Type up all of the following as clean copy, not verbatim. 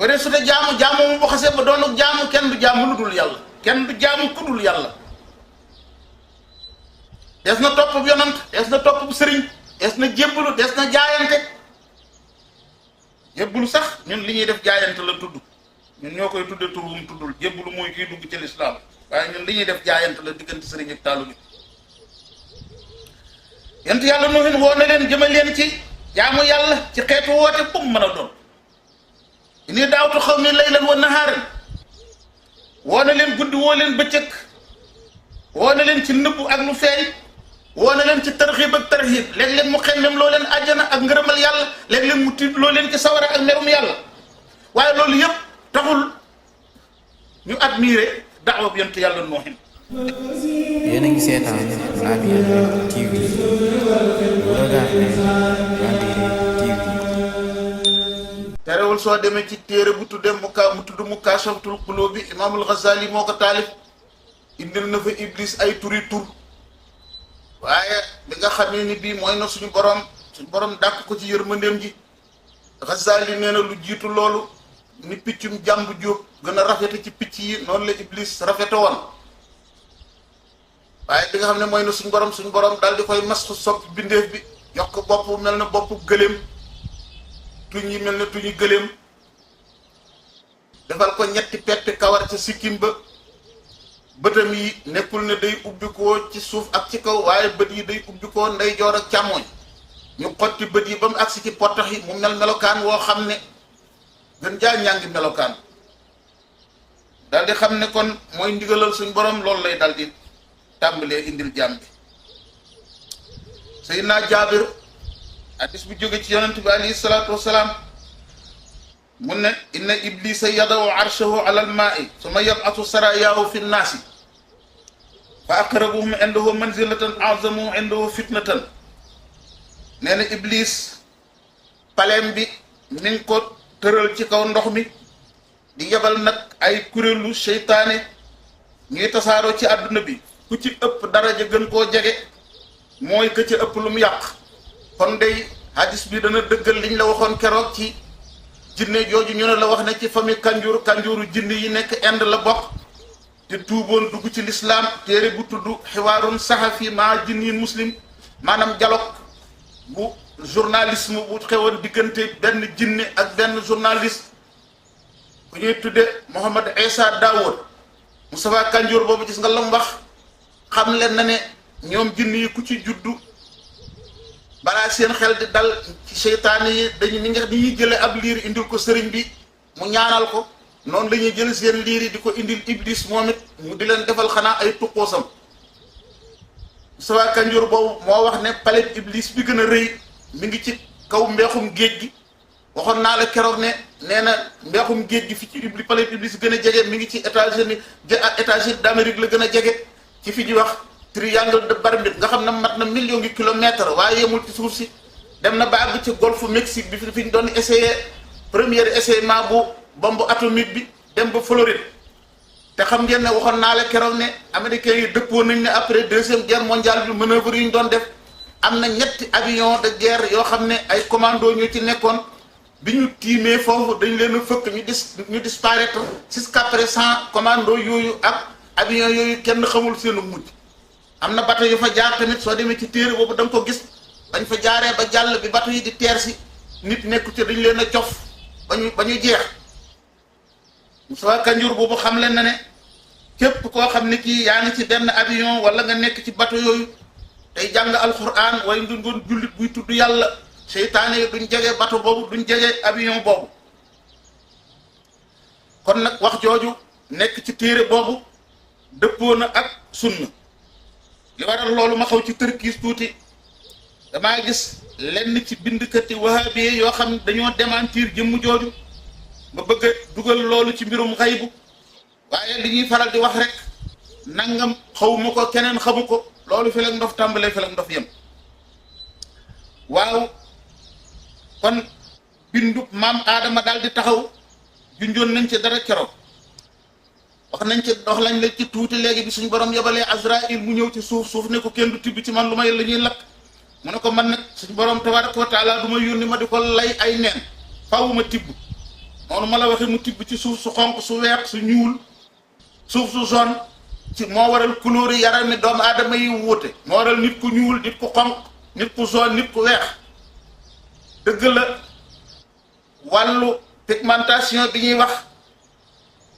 wala su dee jaamu mu bu xasee ba doonu jaamu kenn du jaamu lu dul yàlla kenn du jaamu ku dul yàlla. des na topp bu yonant des na topp bu sëriñ des na jébbalu des na jaayante. jébbalu sax ñun li ñuy def jaayante la tudd ñun ñoo koy tudde tur bu mu tuddul jébbalu mooy kiy dugg ci lislaam waaye ñun li ñuy def jaayante la diggante sëriñ ak taalu bi. yent yàlla Nuuhin woo na leen jëme leen ci jaamu yàlla ci xeetu woote bu mu mën a doon. inni daawtu xawmi laylan wa nahaaran woo na leen guddi woo leen bëccëg woo na leen ci nëbbu ak lu feeñ woo na leen ci tarxiib ak tarxiib léeg-léeg mu xemmem loo leen àjjana ak ngërëmal yàlla léeg-léeg mu tiit loo leen ci sawara ak merum yàlla waaye loolu yëpp taxul ñu admiré daawa bi yonent yàlla Nuuhin. yéen a ngi seetaan Labyane TV bu regardez Labyane TV. terewul soo demee ci téere bu tuddee mu tudd Mukaashafatul Quluub bi Imaamul Ghazali moo ko taalif indil na fa Iblis ay turi tur waaye bi nga xamee ni bii mooy na suñu borom dàq ko ci yërmandeem ji. Ghazali nee na lu jiitu loolu ni piccum jàmb jóob gën a rafete ci picc yi noonu la Iblis rafete woon waaye bi nga xam ne mooy na suñu borom daal di koy mas sopp bindeef bi jox ko bopp mel na boppu gëléem tuñ yi mel na tuñu gëléem defal ko ñetti petti kawar ca sikkim ba bëtam yi nekkul ne day ubbikoo ci suuf ak ci kaw waaye bët yi day ubbikoo ndeyjoor ak càmmooñ ñu xotti bët yi ba mu agsi ci pottax yi mu mel melokaan woo xam ne gën jaa ñàngi melokaan daal di xam ne kon mooy ndigalal suñ borom loolu lay dal di tàmbalee indil jaam bi. Seydina Jaabir hadis bu jóge ci yonent bi alayhi salaatu wasalaam mu ne inna iblisa yadaw arshahu ala almaai summa yab'athu sarayaahu fi nnaasi fa aqrabuhum indahu manzilatan a'zamuhum indahu fitnatan. nee na iblis paleem bi mi ngi ko tëral ci kaw ndox mi di yebal nag ay kuréelu seytaane ñuy tasaaroo ci àdduna bi ku ci ëpp daraja gën koo jege mooy ka ci ëpp lu mu yàq. kon day hadis bi dana dëggal liñ la waxoon keroog ci jinne jooju ñu ne la wax ne ci famille kanjuuru jinne yi nekk Inde la bokk te tuuboon dugg ci lislaam téere bu tudd xiwaarun saxafi maa jinni muslim maanaam dialogue bu journalisme bu xewoon diggante benn jinne ak benn journaliste ku ñuy tudde Mohamed Issa Dawood Moustapha Kanjour boobu gis nga la mu wax xam leen na ne ñoom jinne yi ku ci juddu balaa seen xel di dal ci seytaane yi dañu ni ñuy jële ab liir indil ko sëriñ bi mu ñaanal ko noonu la ñuy jël seen liir yi di ko indil iblis moom it mu di leen defal xanaa ay tuqoosam. Moustapha Kanjour boobu moo wax ne palais iblis bi gën a rëy mi ngi ci kaw mbeexum géej gi waxoon naa la keroog ne nee na mbeexum géej gi fi ci iblis palais iblis gën a jege mi ngi ci États-Unis d'Amérique la gën a jege ci fi di wax triangle de Bermude nga xam ne mat na million ngi kilomètre waaye yemul ci suuf si dem na ba àgg ci golfe Mexique bi fi ñu doon essayé premier essayement bu bombe atomique bi dem ba Floride. te xam ngeen ne waxoon naa la keroog ne américains yi dëppoo nañ ne après deuxième guerre mondiale bi manœuvre yi ñu doon def am na ñetti avion de guerre yoo xam ne ay commando ñoo ci nekkoon bi ñu tiimee foofu dañ leen a fëkk ñu disparaître jusqu'à présent commando yooyu ak avion yooyu kenn xamul seenu mujj. am na bateau yu fa jaar tamit soo demee ci téere boobu da nga ko gis bañ fa jaaree ba jàll bi bateau yi di teer si nit nekku ci dañ leen a cof ba ñu jeex. Moustapha Kanjour boobu xam leen na ne képp koo xam ne kii yaa ngi ci benn avion wala nga nekk ci bateau yooyu tey jàng alquran way ndu ngoon jullit buy tudd yàlla seytaane yi duñ jege bateau boobu duñ jege avion boobu. kon nag wax jooju nekk ci téere boobu dëppoo na ak sunna. li waral loolu ma xaw ci tërkiis tuuti damaa gis lenn ci bindkati wahabi yoo xam ne dañoo démentir jëmm jooju ba bëgg a dugal loolu ci mbirum xaybu waaye li ñuy faral di wax rek nangam xawma ko keneen xamu ko loolu fi la ndof tàmbalee fi la ndof yem. waaw kon bindu maam Aadama daal di taxaw junjoon nañ ci dara keroog wax nañ ci dox lañ la ci tuuti léegi bi suñ borom yebalee Azraïl mu ñëw ci suuf ne ko kenn du tibb ci man lu may la ñuy lakk mu ne ko man nag suñ borom tabaraka wa taala du ma yónni ma di ko lay ay neen faaw ma tibb noonu ma la waxee mu tibb ci suuf su xonq su weex su ñuul suuf su jaune ci moo waral couleur yi yarami doomu aadama yi wuute moo waral nit ku ñuul nit ku xonq nit ku jaune nit ku weex dëgg la wàllu pigmentation bi ñuy wax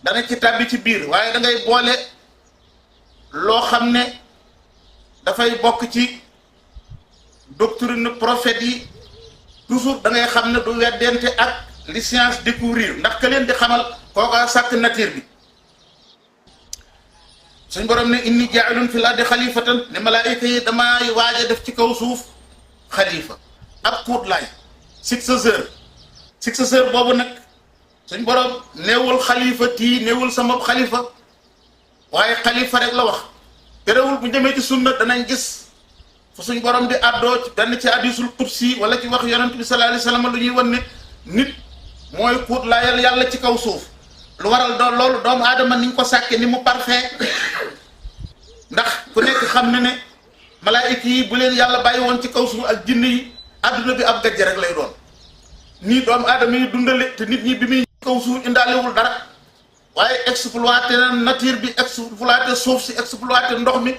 dana ci tàbbi ci biir waaye da ngay boole loo xam ne dafay bokk ci doctrine prophète yi toujours da ngay xam ne du weddente ak li science découvrir ndax ka leen di xamal kooka sàkk nature bi suñ borom ne inni jaa'ilun fil ardi xalifatan ne malaayika yi damay waaj a def ci kaw suuf xalifa ab kuut laay successeur boobu nag suñ borom neewul xalifa tii neewul sama xalifa waaye xalifa rek la wax terewul bu demee ci sunna danañ gis fu suñ borom di àddoo ci benn ci hadiisul qudsi wala ci wax yonent bi sallallahu alayhi wasallam lu ñuy wan ne nit mooy kuut laayal yàlla ci kaw suuf lu waral loolu doomu aadama niñ ko sàkke ni mu parfait ndax ku nekk xam ne ne malaayika yi bu leen yàlla bàyyi woon ci kaw suuf ak jinne yi adduna bi ab gajj rek lay doon nii doomu aadama yi dundale te nit ñi bi muy kaw suuf indaalewul dara waaye exploité na nature bi exploité suuf si exploité ndox mi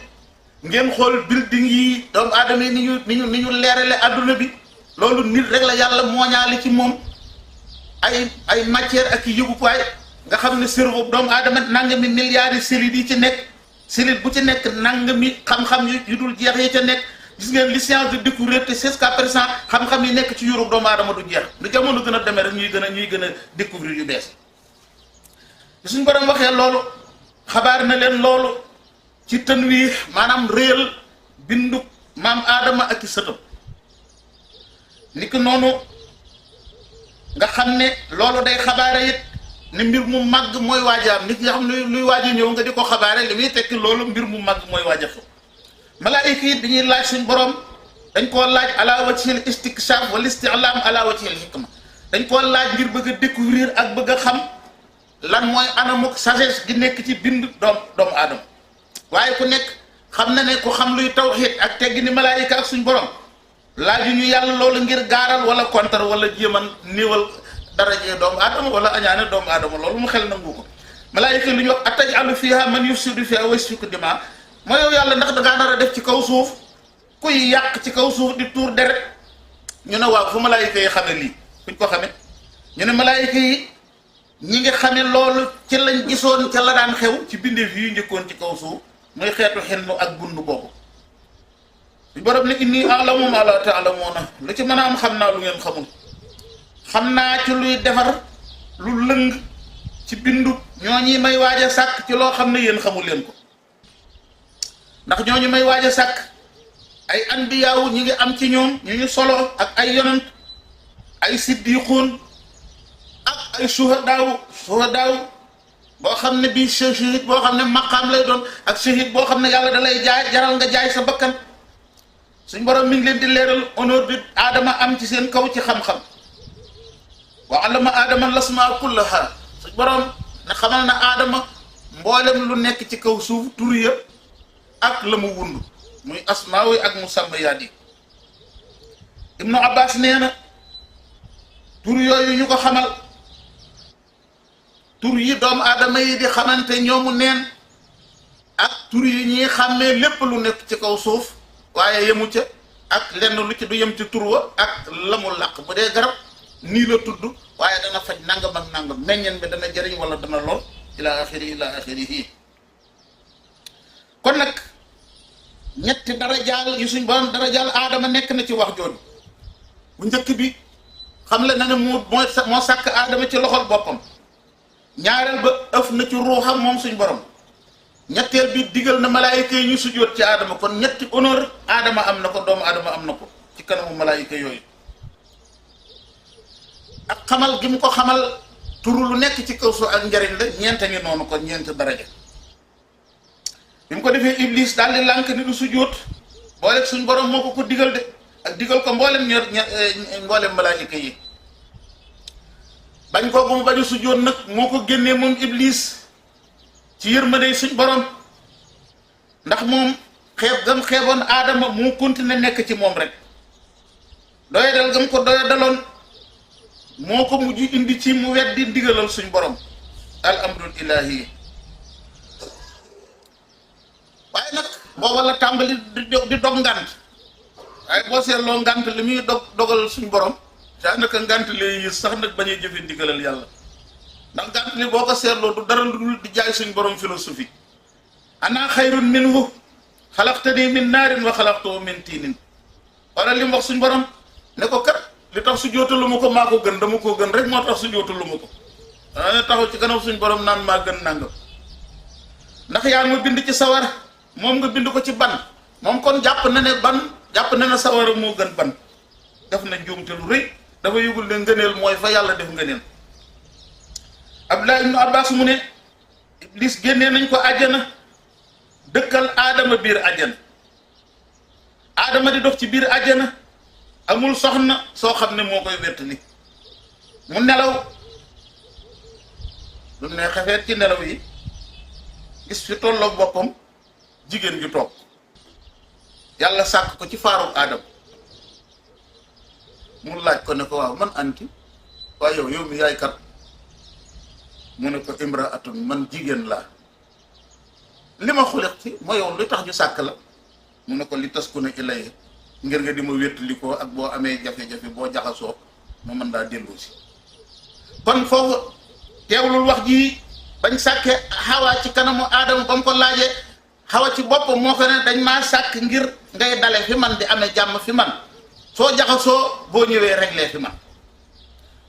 ngeen xool building yi doomu aadama yi ni ñu leerale adduna bi loolu nit rek la yàlla mooñaale ci moom ay matière ak yëgukaay nga xam ne cerveau doomu aadama nangami milliards yi cellules yi ci nekk cellule bu ci nekk nangami xam-xam yu dul jeex yi ca nekk gis ngeen li science de découvrir te jusqu'à présent xam-xam yi nekk ci yurub doomu aadama du jeex lu jamono gën a demee rek ñuy gën a découvrir yu bees suñ borom waxee loolu xabaar na leen loolu ci tën wi maanaam réel bindu maam aadama ak i sëtam ni ki noonu nga xam ne loolu day xabaare it ne mbir mu màgg mooy waajaam nit nga xam ne luy waaja ñëw nga di ko xabaare li muy tekki loolu mbir mu màgg mooy waaja xew malaayika yi dañuy laaj suñ borom dañ koo laaj ala wajhil istikshaf wal isti'lam ala wajhil hikma dañ koo laaj ngir bëgg a découvrir ak bëgg a xam lan mooy anamuk sagesse gi nekk ci bind doomu aadama waaye ku nekk xam na ne ku xam luy tawxiid ak teggi ni malaayika ak suñ borom laaju ñu yàlla loolu ngir gaaral wala kontar wala jéeman néewal darajee doomu aadama wala añaane doomu aadama loolu mu xel nangu ko malaayika lu ñu wax ataj'alu fiha man yufsidu fiha wa yasfiku dima mooy yow yàlla ndax dangaa nar a def ci kaw suuf kuy yàq ci kaw suuf di tuur deret ñu ne waaw fu malaayika yi xame lii fuñ ko xame ñu ne malaayika yi ñi ngi xame loolu ci lañ gisoon ca la daan xew ci bindeef yu njëkkoon ci kaw suuf muy xeetu xennu ak bundu boobu suñ borom ne inni a'lamu ma la ta'lamuna lu ci mën a am xam naa lu ngeen xamul xam naa ci luy defar lu lëng ci bindu ñooñi may waaj a sàkk ci loo xam ne yéen xamul leen ko ndax ñooñu may waaj a sàkk ay anbiyaawu ñi ngi am ci ñoom ñu ñu solo ak ay yonent ay siddiquun ak ay suhadaaw boo xam ne bii shahid boo xam ne maqaam lay doon ak shahid boo xam ne yàlla da lay jaay jaral nga jaay sa bakkan suñ borom mi ngi leen di leeral honneur bi aadama am ci seen kaw ci xam-xam wa allama aadama lasmaa kullaha suñ borom ne xamal na aadama mboolem lu nekk ci kaw suuf tur ya ak la mu wund muy asmaa yi ak musammayaat yi ibnu abbas nee na tur yooyu ñu ko xamal tur yi doomu aadama yi di xamante ñoomu neen ak tur yi ñuy xàmmee lépp lu nekk ci kaw suuf waaye yemu ca ak lenn lu ci du yem ci tur wa ak la mu làq bu dee garab nii la tudd waaye dana faj nangam ak nangam meññeen bi dana jëriñ wala dana lor ila axirihi kon nag ñetti darajaal yu suñ borom darajaal aadama nekk na ci wax jooju bu njëkk bi xam le na ne moo sàkk aadama ci loxol boppam ñaareel ba ëf na ci ruuxam moom suñ borom ñetteel bi digal na malaayika yi ñu sujjóot ci aadama kon ñetti honneur aadama am na ko doomu aadama am na ko ci kanamu malaayika yooyu ak xamal gi mu ko xamal turu lu nekk ci kaw suuf ak njariñ la ñeenta ngi noonu kon ñeent daraja bi mu ko defee iblis daal di lànk ni du sujjóot boole suñ borom moo ko digal de ak digal ko mboolem mboolem malaayika yi bañ kooku mu bañu sujjóot nag moo ko génnee moom iblis ci yërmande suñ borom ndax moom gam xeeboon aadama moo continué nekk ci moom rek doya dal gam ko doya daloon moo ko mujj indi ci mu weddi ndigalal suñ borom al amrul ilahi waaye nag booba la tàmbali di dog ngant waaye boo seetloo ngant li muy dogal suñ borom daanaka ngant lee yës sax nag bañuy jëfe ndigalal yàlla ndax ngant li boo ko seetloo du dara lu dul di jaay suñ borom philosophie ana xayrun minhu xalaqtani min naarin wa xalaqtahu min tiinin wala li mu wax suñ borom ne ko kat li tax su jootalu ma ko maa ko gën dama koo gën rek moo tax su jootalu ma ko ne taxaw ci kanam suñ borom naan maa gën nangam ndax yaa ma bind ci sawar moom nga bind ko ci ban moom kon jàpp na ne sawara moo gën ban def na njuumte lu rëy dafa yëgul ne ngëneel mooy fa yàlla def ngëneel Abdullah ibnu Abbas mu ne Iblis génnee nañ ko àjjana dëkkal aadama biir àjjana aadama di dox ci biir àjjana amul soxna soo xam ne moo koy wettali mu nelaw lu ne xefeet ci nelaw yi gis fi tolloog boppam jigéen ju toog yàlla sàkk ko ci faarug aadama mu laaj ko ne ko waaw man anti waaye yow mi yaay kat mu ne ko imraatun man jigéen laa li ma xuliqti mooy yow lu tax ñu sàkk la mu ne ko li taskuna ilayya ngir nga di ma wéttali ko ak boo amee jafe-jafe boo jaxasoo ma mën daa dellu si kon foofu teewlul wax ji bañ sàkke xawaa ci kanamu aadama ba mu ko laajee xawa ci boppam moo ko ne dañ maa sàkk ngir ngay dale fi man di amee jàmm fi man soo jaxasoo boo ñëwee réglé fi man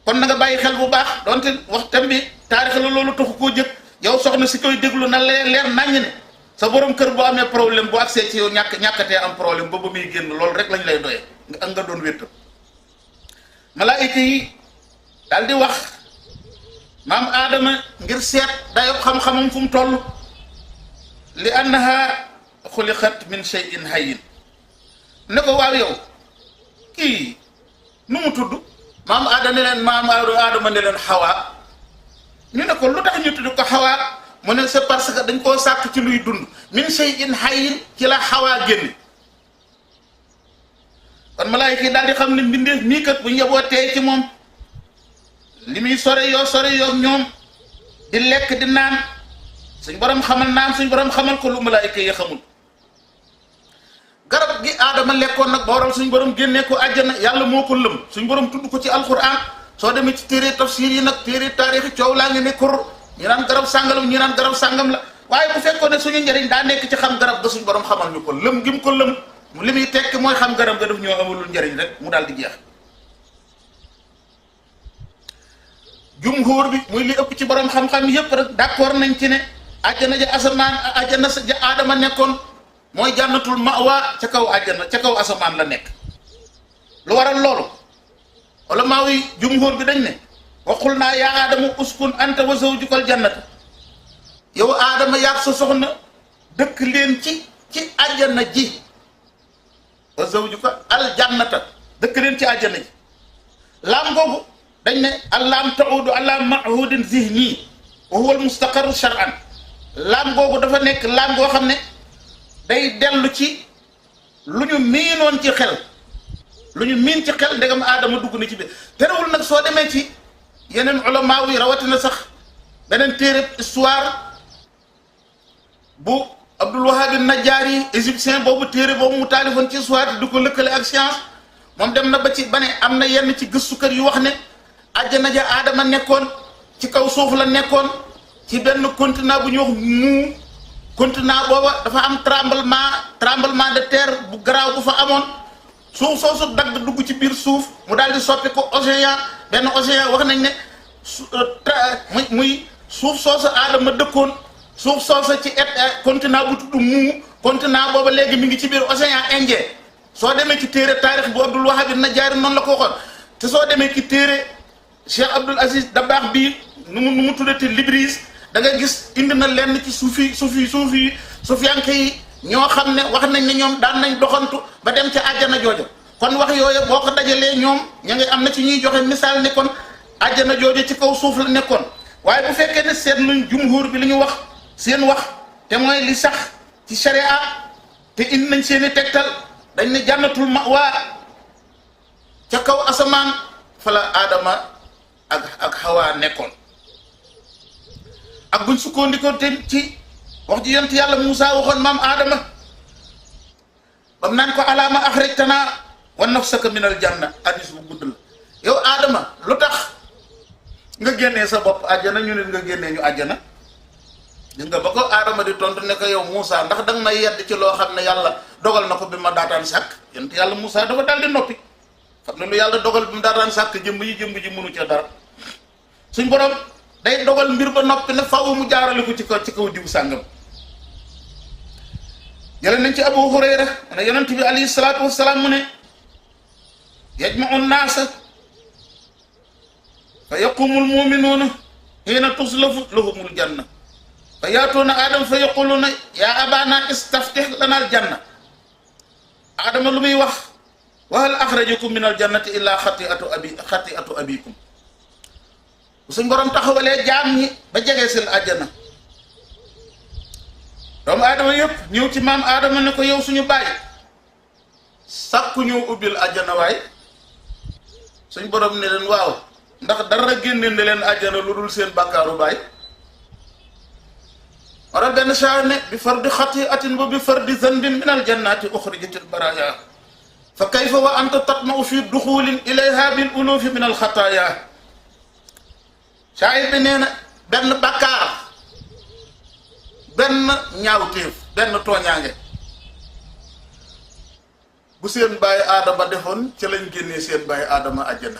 kon na nga bàyyi xel bu baax donte waxtam bi taarix la loolu taxu koo jëkk yow soxna si koy déglu na leer naññ ne sa borom kër boo amee problème bu accès ci yow ñàkkatee am problème ba muy génn loolu rek lañ lay doyee nga doon wéttal malaayika yi daal di wax maam aadama ngir seet dayob xam-xamam fu mu toll li annaha xuliqat min shay'in hayyin ne ko waaw yow kii nu mu tudd maam aadama ne leen xawaa ñu ne ko lu tax ñu tudd ko xawaa mu ne c'est parce que dañ koo sàkk ci luy dund min shay'in hayyin ci la xawaa génne kon malaayika yi daal di xam ne mbindeef mii kat bu ñu yeboo tey ci moom li muy sore yoo ñoom di lekk di naan suñ borom xamal naan suñ borom xamal ko lu malaayika yi xamul garab gi aadama lekkoon nag ba waral suñ borom génnee ko àjjana yàlla moo ko lëm suñ borom tudd ko ci alquran soo demee ci téere tafsir yi nag téere taarixi coow laa ngi ne kur ñu naan garab sàngalam ñu naan garab sàngam la waaye bu fekkoon ne suñu njëriñ daa nekk ci xam garab ga suñ borom xamal ñu ko lëm gi mu ko lëm li muy tekki mooy xam garab ga daf ñoo amulul njëriñ rek mu daal di jeex jumhur bi muy li ëpp ci borom xam-xam yépp rek d'accord nañ ci ne àjjana ja asamaan àjjana ja aadama nekkoon mooy jànnatul ma'wa ca kaw àjjana ca kaw asamaan la nekk lu waral loolu ulama yi jumhur bi dañ ne waxul naa yaa aadama uskun anta wa zawjukal jannata yow aadama yaag sa soxna dëkk leen ci àjjana ji wa zawjuka al jannata dëkk leen ci àjjana ji laam googu dañ ne allaam taudu ala mahudin zihni wa huwa al mustaqarru shar'an laam googu dafa nekk laam goo xam ne day dellu ci lu ñu miinoon ci xel lu ñu miin ci xel ndegam aadama dugg na ci biir terewul nag soo demee ci yeneen ulama yi rawatina sax beneen téere histoire bu Abdul Wahab an-Najjari égyptien boobu téere boobu mu taalifoon ci histoire te du ko lëkkale ak science moom dem na ba ci ba ne am na yenn ci gëstukat yu wax ne àjjana ja aadama nekkoon ci kaw suuf la nekkoon ci benn continent bu ñuy wax mu continent booba dafa am tremblement de terre bu garaaw bu fa amoon suuf soosu dagg dugg ci biir suuf mu daal di soppi ko océan benn océan wax nañ ne muy suuf soosu aadama dëkkoon suuf soosu ci continent bu tudd mu continent booba léegi mi ngi ci biir océan Indien soo demee ci téere taarix bu Abdul Wahab an-Najjari noonu la ko waxoon te soo demee ci téere Cheikh Abdul Aziz Dabakh bii nu mu tuddati Libris da nga gis indi na lenn ci suufiyanke yi ñoo xam ne wax nañ ne ñoom daan nañ doxantu ba dem ca àjjana jooja kon wax yooyu boo ko dajalee ñoom ña ngi am na ci ñuy joxe misaal ne kon àjjana jooja ci kaw suuf la nekkoon waaye bu fekkee ne seet nañ jumhur bi li ñu wax seen wax te mooy li sax ci sharia te indi nañ seeni tegtal dañ ne jànnatul ma'wa ca kaw asamaan fa la aadama ak Hawa nekkoon ak buñ sukkandikoo te ci wax ji yonent yàlla Muusa waxoon maam Adama bam naan ko alaama axrajtanaa wa nafsaka minal janna hadiis bu gudd la yow Adama lu tax nga génnee sa bopp àjjana ñu nit nga génnee ñu àjjana gis nga ba ko Adama di tontu ne ko yow Muusa ndax danga may yedd ci loo xam ne yàlla dogal na ko bi ma daataan sàkk yonent yàlla Muusa dafa daal di noppi xam ne lu yàlla dogal bi mu daataan sàkk jëmm ji mënu ca dara suñ borom day dogal mbir ba noppi ne faaw mu jaarale ko ci kaw diw sàngam jële nañ ci Abu Hurayra ne yonent bi alayhi salaatu wassalaam mu ne yajma'u nnaasa fa yaqumu lmuminuuna hiina tuslafu lahumul janna fa yaatuuna Adama fa yaquluuna yaa abaana istaftih lana aljanna Adama lu muy wax wa hal axrajakum min aljannati illa xati'atu abikum bu suñ borom taxawalee jaam ñi ba jege seen àjjana doomu Adama yëpp ñëw ci maam Adama ne ko yow suñu baay sàkku ñëw ubbil àjjana waay suñ borom ne leen waaw ndax dara génne ne leen àjjana lu dul seen bàkkaaru baay waral benn shaar ne bi fardi xati'atin wa bi fardi zanbin min aljannati uxrijatil baraaya fa kayfa wa anta tatma'u fi duxulin ilayha bil ulufi min alxataaya shaayir bi nee na benn bàkkaar benn ñaawteef benn tooñaange bu seen bàyyi aadama defoon ca lañ génnee seen bàyyi aadama àjjana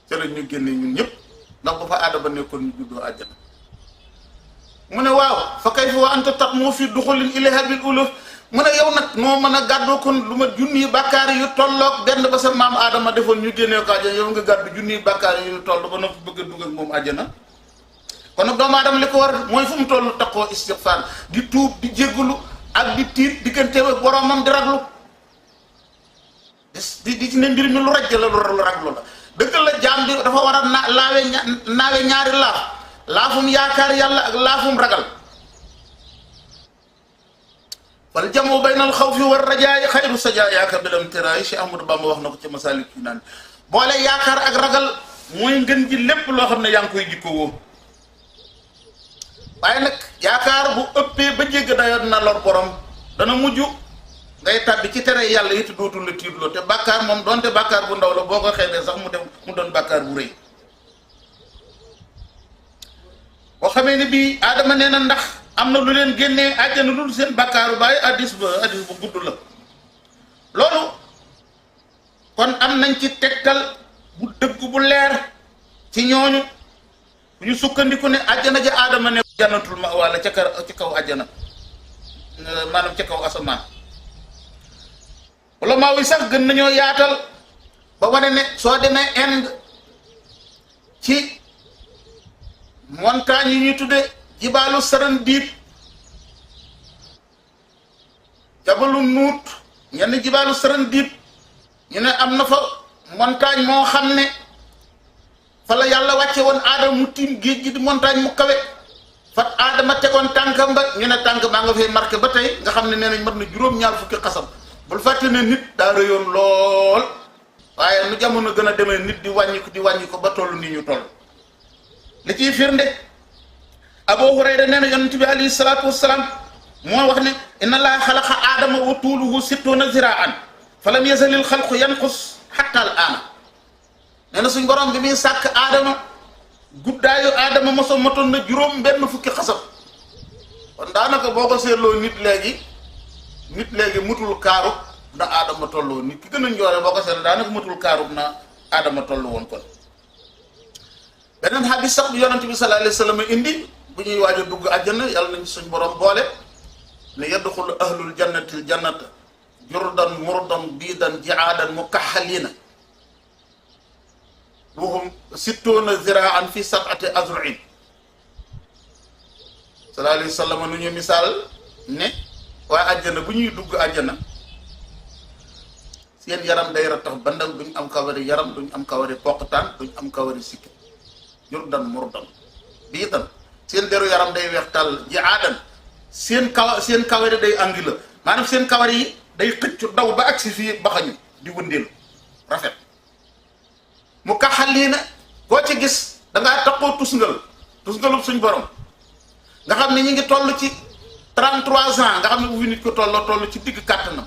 ca lañ ñu génnee ñun ñëpp ndax ba fa aadama nekkoon ñu juddoo àjjana mu ne waaw fa kayfa wa anta tatma'u fi duxulin ilayha bil uluf mu ne yow nag noo mën a gàddoo kon lu ma junniy bàkkaar yu tolloog benn ba sa maam Adama defoon ñu génnee ko àjjana yow nga gàddu junniy bàkkaar yu toll ba noppi bëgg a dugg ak moom àjjana kon nag doomu aadama li ko war mooy fu mu toll takkoo istighfar di tuub di jéggulu ak di tiit diggante ak boromam di raglu di ci ne mbir mi lu raj la lu raglu la dëgg la jaam bi dafa war a naawe ñaari laafum yaakaar yàlla ak laafum ragal fal jamu bayna al xawfi war rajaayi xayru sajaayaaka bilam tiraay Cheikh Ahmadou Bamba wax na ko ci Masalik yi naan boole yaakaar ak ragal mooy ngën ji lépp loo xam ne yaa ngi koy jikkowoo waaye nag yaakaar bu ëppee ba jégg dayoon na lor borom dana mujj ngay tàbbi ci tere yàlla it dootul la tiitloo te bàkkaar moom doonte bàkkaar bu ndaw la boo ko xeebee sax mu doon bàkkaar bu rëy boo xamee ne bii Adama nee na ndax am na lu leen génnee àjjana lu seen bàkkaaru baay addis bu gudd la loolu kon am nañ ci tegtal bu dëgg bu leer ci ñooñu bu ñu sukkandiku ne àjjana ja Adama ne jannatul ma wala ci kaw àjjana maanaam ca kaw asamaan wala maa wi sax gën nañoo yaatal ba wane ne soo demee Inde ci montagne yi ñuy tudde jibaalu Sarandiib jabalu Nuut ñenn jibaalu Sarandiib ñu ne am na fa montagne moo xam ne fa la yàlla wàcce woon Aadama mu tiim géej gi di montagne mu kawe fat Aadama tegoon tànkam ba ñu ne tànk baa nga fay marqué ba tey nga xam ne nee nañ mat na juróom-ñaar fukki xasam bul fàtte ne nit daa rëyoon lool waaye nu jamono gën a demee nit di wàññi ko ba toll nii ñu toll li ciy firnde Abu Hurayra nee na yonent bi alayhi salaatu wassalaam moo wax ne inna allaha xalaqa aadama wa tuuluhu sittuuna ziraan fa lam yazalil xalqu yanqus xatta al aana nee na suñ borom bi muy sàkk aadama guddaayu aadama moso motoon na juróom benn fukki xasab kon daanaka boo ko seetloo nit léegi mutul kaarub na aadama tolloo nit ki gën a njoore boo ko seetloo daanaka mutul kaarub na aadama tollu woon kon beneen hadis sax bu yonent bi sallallahu alayhi wa sallam indi bu ñuy waaj a dugg àjjana yàlla nañ suñ borom boole ne yadxulu ahlul jannati jannata jurdan murdan biidan jiaadan mukaxalina wahum sittuuna ziraan fi sab'ati azruin sallallahu alayhi wa sallam nu ñu misaal ne waa àjjana bu ñuy dugg àjjana seen yaram day rattax bandang duñ am kawari yaram duñ am kawari poqtaan duñ am kawari sikki jurdan murdan biidan seen deru yaram day weex tàll jiaadan seen kawari day angula maanaam seen kawari yi day xëccu daw ba agsi fii baxañu di wëndeelu rafet mu kaxaliina koo ci gis da ngaa taxoo tusngalub suñ borom nga xam ne ñi ngi toll ci 33 ans nga xam ne bu fi nit ko toll ci digg kàttanam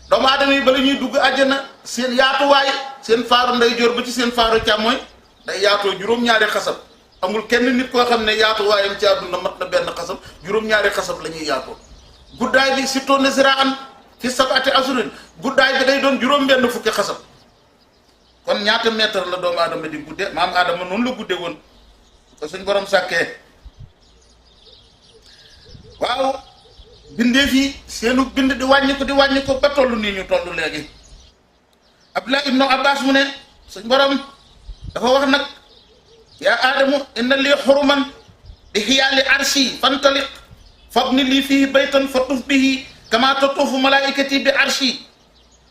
doomu aadama yi bala ñuy dugg àjjana seen yaatuwaay seen faaru ndeyjoor ba ci seen faaru càmmooñ day yaatoo juróom-ñaari xasab amul kenn nit koo xam ne yaatuwaayam ci àdduna mat na benn xasab juróom-ñaari xasab la ñuy yaatoo guddaay bi surtout ne ziraan fi sab'ati asurin guddaay bi day doon juróom-benn fukki xasab kon ñaata mètre la doomu aadama di gudde maam aadama noonu la gudde woon ko suñ borom sàkkee waaw bindee fii seenu bind di wàññi ko ba toll nii ñu toll léegi Abdullah ibnu Abbas mu ne suñ borom dafa wax nag yaa aadamu inna lii xuruman di xiyaali arshi fantaliq fabni lii fii baytan fa tuf bihi kama tatuufu malaikati bi arshi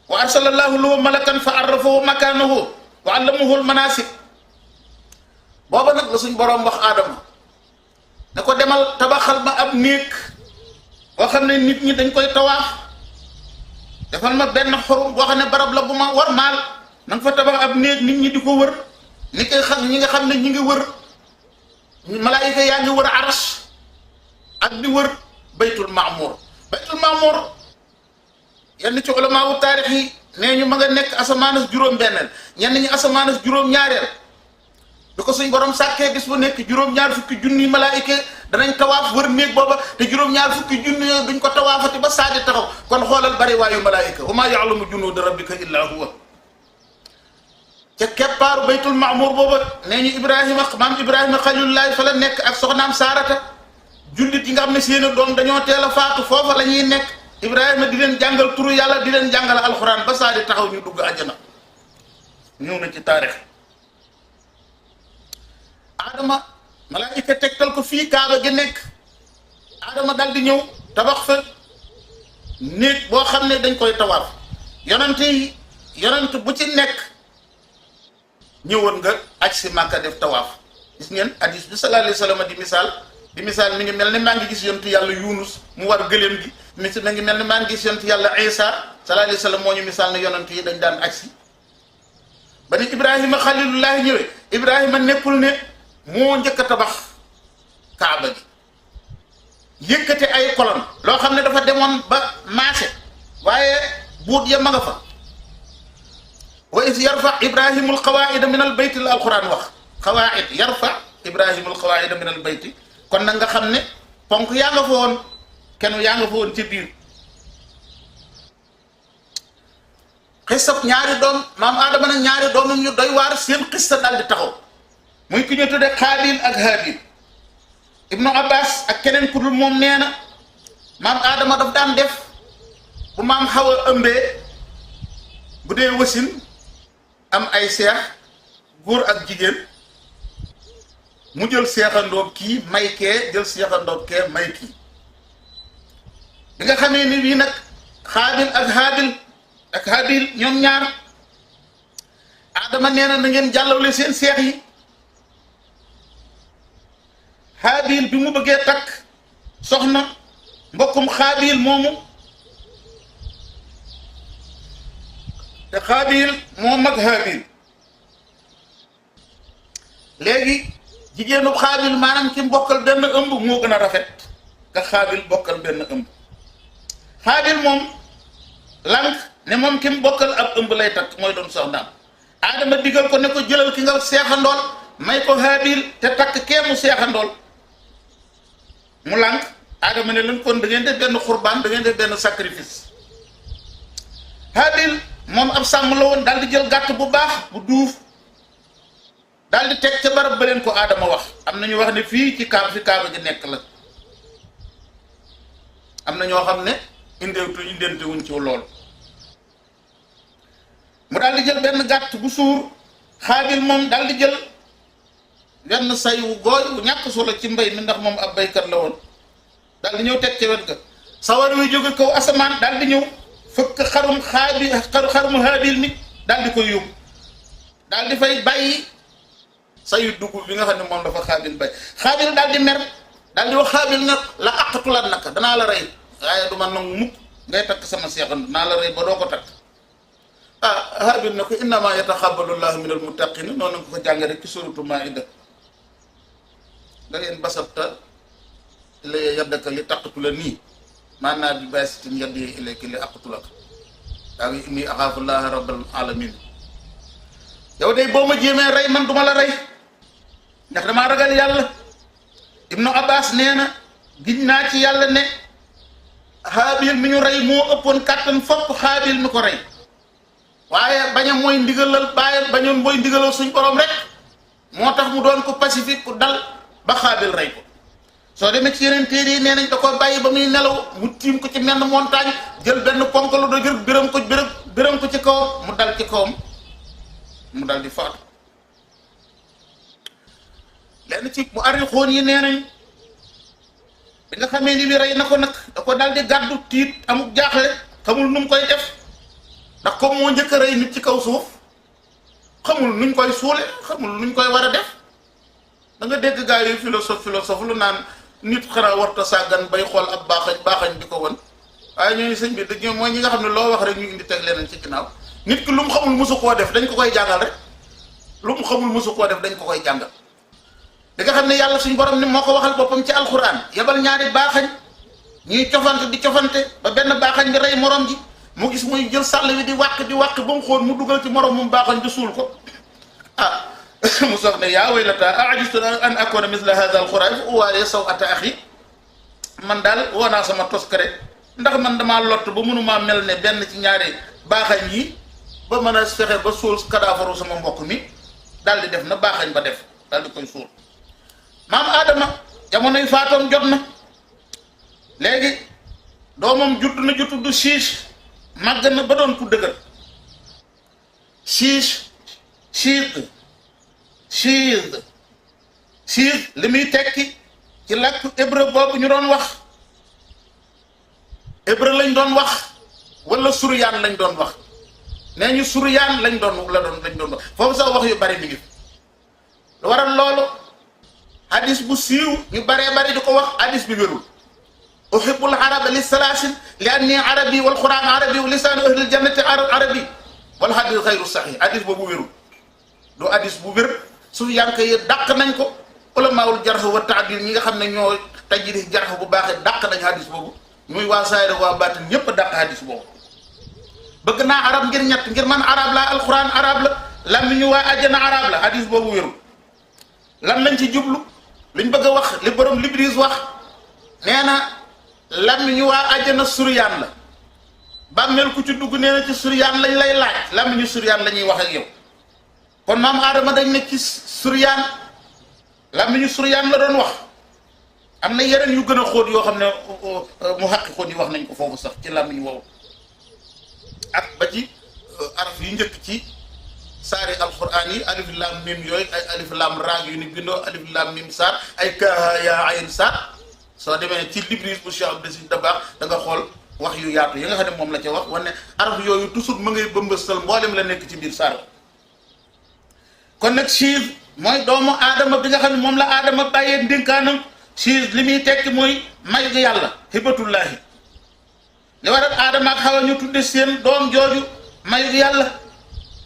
wa arsalallahu lahu malakan fa arrafahu makanahu wa allamahu almanasik booba nag la suñ borom wax aadama ne ko demal tabaxal ma ab néeg boo xam ne nit ñi dañ koy tawaaf defal ma benn xorum boo xam ne barab la bu ma war maal na nga fa tabax ab néeg nit ñi di ko wër ni koy xam ñi nga xam ne ñi ngi wër malaayika yaa ngi wër arash ak di wër baytul maamur yenn ci ulamaawu taarix yi nee ñu ma nga nekk asamaanas juróom-benneel ñenn ñi asamaanas juróom-ñaareel bi ko suñ borom sàkkee bis bu nekk juróom-ñaar fukki junni malaayika danañ tawaaf wër néeg booba te juróom-ñaar fukki junni yooyu duñ ko tawaafati ba saadi taxaw kon xoolal bari waayu malaayika wa maa ya'lamu junuuda rabbika illaa huwa ca keppaaru baytul maamur booba nee ñu maam Ibrahima xalilullahi fa la nekk ak soxnaam Saarata jullit yi nga xam ne seeni doom dañoo teel a faatu foofa la ñuy nekk Ibrahima di leen jàngal turu yàlla di leen jàngal alxuraan ba saadi taxaw ñu dugg àjjana ñëw na ci taarix Adama malaayika tegtal ko fii kaaba gi nekk Adama dal di ñëw tabax fa néeg boo xam ne dañ koy tawaaf yonent bu ci nekk ñëwoon nga aj si Màkka def tawaaf gis ngeen hadis bi sallallahu alayhi wa sallam di misaal mi ngi mel ni maa ngi gis yontu yàlla Yunus mu war gëléem gi mi ngi mel ni maa ngi gis yontu yàlla Isa sallallahu alayhi wa sallam moo ñu misaal ne yonent yi dañ daan aj si ba ni Ibrahima xalilullahi ñëwee Ibrahima nekkul ne moo njëkk a tabax kaaba gi yëkkate ay kolon loo xam ne dafa demoon ba maase waaye buut ya ma nga fa wa is yarfa ibrahimul qawaida min al bayti la alquran wax qawaid yarfa ibrahimul qawaida min al bayti kon nag nga xam ne ponk yaa nga fa woon kenn yaa nga fa woon ci biir xisab ñaari doom maam Adama nag ñaari doomam ñu doy waar seen xissa daal di taxaw muy ki ñu tudde Xaabil ak Haabil Ibnu Abbas ak keneen ku dul moom nee na maam Adama daf daan def bu maam xaw a ëmbee bu dee wasin am ay seex góor ak jigéen mu jël seexandoob kii may kee jël seexandoob kee may kii bi nga xamee ni bii nag Xaabil ak Haabil ñoom ñaar Adama nee na ngeen jàllale seen seex yi Haabil bi mu bëggee takk soxna mbokkum Xaabil moomu te Xaabil moo mag Haabil léegi jigéenu Xaabil maanaam ki bokkal benn ëmb moo gën a rafet ka Xaabil bokkal benn ëmb Xaabil moom lank ne moom ki bokkal ab ëmb lay takk mooy doon soxnaam Adama digal ko ne ko jëlal ki nga seexandool may ko Haabil te takk kee mu seexandool mu lànk Adama ne leen kon da ngeen def benn xurbaan da ngeen def benn sacrifice Haabil moom ab sàmm la woon daal di jël gàtt bu baax bu duuf daal di teg ca barab ba leen ko Adama wax am na ñu wax ne fii ci kaaba fi kaaba ji nekk la am na ñoo xam ne indente wuñ ci lool mu daal di jël benn gàtt bu suur Haabil moom daal di jël benn say wu gooy wu ñàkk solo ci mbay mi ndax moom ab baykat la woon daal di ñëw teg ca wet ga sawar wi jóge kaw asamaan daal di ñëw fëkk xarum Haabil mi daal di koy yóbbu daal di fay bàyyi sayu dugub bi nga xam ne moom dafa Haabil bay Haabil daal di mer daal di wax Haabil nag la aqtulan naka danaa la rey waaye du ma nangu mukk ngay takk sama seexan danaa la rey ba doo ko takk Haabil ne ko innama yataxabbalu llahu min almuttaqin noonu nga ko jàng rek ci suratu Maida da ngeen basabta ilay yaddaka li taqtula nii maanaa bi baasitin yaddi ilayka li aqtulaka daa ngi inni axaafu llaha rabbal alamin yow day boo ma jéemee rey man duma la rey ndax damaa ragal yàlla. Ibnu Abbas nee na giñ naa ci yàlla ne Haabil mi ñu rey moo ëppoon kàttan fopp Haabil mi ko rey waaye bañ a mooy ndigalal bàyyi bañoon mooy ndigalal suñ borom rek moo tax mu doon ko pacifique ku dal ba Haabil rey ko. soo demee ci yeneen téere yi nee nañ da ko bàyyi ba muy nelaw mu tiim ko ci menn montagne jël benn ponkalu do jël biram ko ci kawam mu dal ci kawam mu dal di faatu. lenn ci mu arrixoon yi nee nañ bi nga xamee ni bi rey na ko nag da ko dal di gàddu tiit amuk jaaxle xamul nu mu koy def ndax comme moo njëkk a rey nit ci kaw suuf xamul nuñ koy suule xamul nuñ koy war a def da nga dégg gaa yi philosophe lu naan nit xanaa warta sàggan bay xool ab baaxañ di ko won waaye ñooñu sëñ bi dañoo mooy ñi nga xam ne loo wax rek ñu indi teg leneen ci ginnaaw nit ki lu mu xamul mosu koo def dañ ko koy jàngal rek lu mu xamul mosu koo def dañ ko koy jàngal. da nga xam ne yàlla suñ borom ni moo ko waxal boppam ci alxuraan yebal ñaari baaxañ ñuy cofante di cofante ba benn baaxañ bi rey morom ji mu gis muy jël sàll wi di wàq ba mu xool mu dugal ci morom moom baaxañ di suul ko mu sox ne yaa waylata ajistu an akuna misla hada alxuraan fa uwaale saw ata axi man daal woo naa sama toskare ndax man damaa lott ba mënumaa mel ne benn ci ñaari baaxañ yi ba mën a fexe ba suul kadaafaru sama mbokk mi daal di def na baaxañ ba def daal di koy suul. maam Adama jamonoy faatoom jot na léegi doomam judd na ju tudd Siis màgg na ba doon ku dëgër Siis li muy tekki ci làkk hébreu boobu ñu doon wax hébreu lañ doon wax wala suryaan lañ doon wax nee ñu suryaan lañ doon wax foofu sax wax yu bari mi ngi lu waral loolu hadis bu siiw ñu baree bari di ko wax hadis bi wérul uhibbul araba li salaasin li anni arabi wal quran arabi wa lisaanu ahlil jannati arabi wal hadis xayru sahih hadis boobu wérul du hadis bu wér su yànk yi dàq nañ ko ulamaawul jarh wa taadil ñi nga xam ne ñoo tajri jarh bu baaxee dàq nañ hadis boobu muy waa saayir waa baatin ñépp dàq hadis boobu. bëgg naa arab ngir ñett ngir man arab la alquran arab la lam ñu waa àjjana arab la hadis boobu wérul lan lañ ci jublu liñ bëgg a wax li borom Libris wax nee na làmmiñu waa àjjana suryaan la bàmmeel ku ci dugg nee na ci suryaan lañ lay laaj làmmiñu suryaan la ñuy wax ak yow kon maam Adama dañ ne ci suryaan làmmiñu suryaan la doon wax am na yeneen yu gën a xóot yoo xam ne mu xaqi xóot yi wax nañ ko foofu sax ci làmmiñu woowu ak ba ci araf yu njëkk ci saari alquran yi alif lam mim yooyu ay alif lam raag yu ni bindoo alif lam mim saar ay kaaha yaa ayin saar soo demee ci Libris bu Cheikh Abdou Aziz Dabakh da nga xool wax yu yaatu yi nga xam ne moom la ca wax wane araf yooyu toujours ma ngay bëmbëstal mboolem la nekk ci biir saar kon nag Siis mooy doomu aadama bi nga xam ne moom la aadama bàyyee ndénkaanam Siis li muy tekki mooy may gi yàlla hibatullahi li waral aadama ak Xawa ñu tudde seen doom jooju may gi yàlla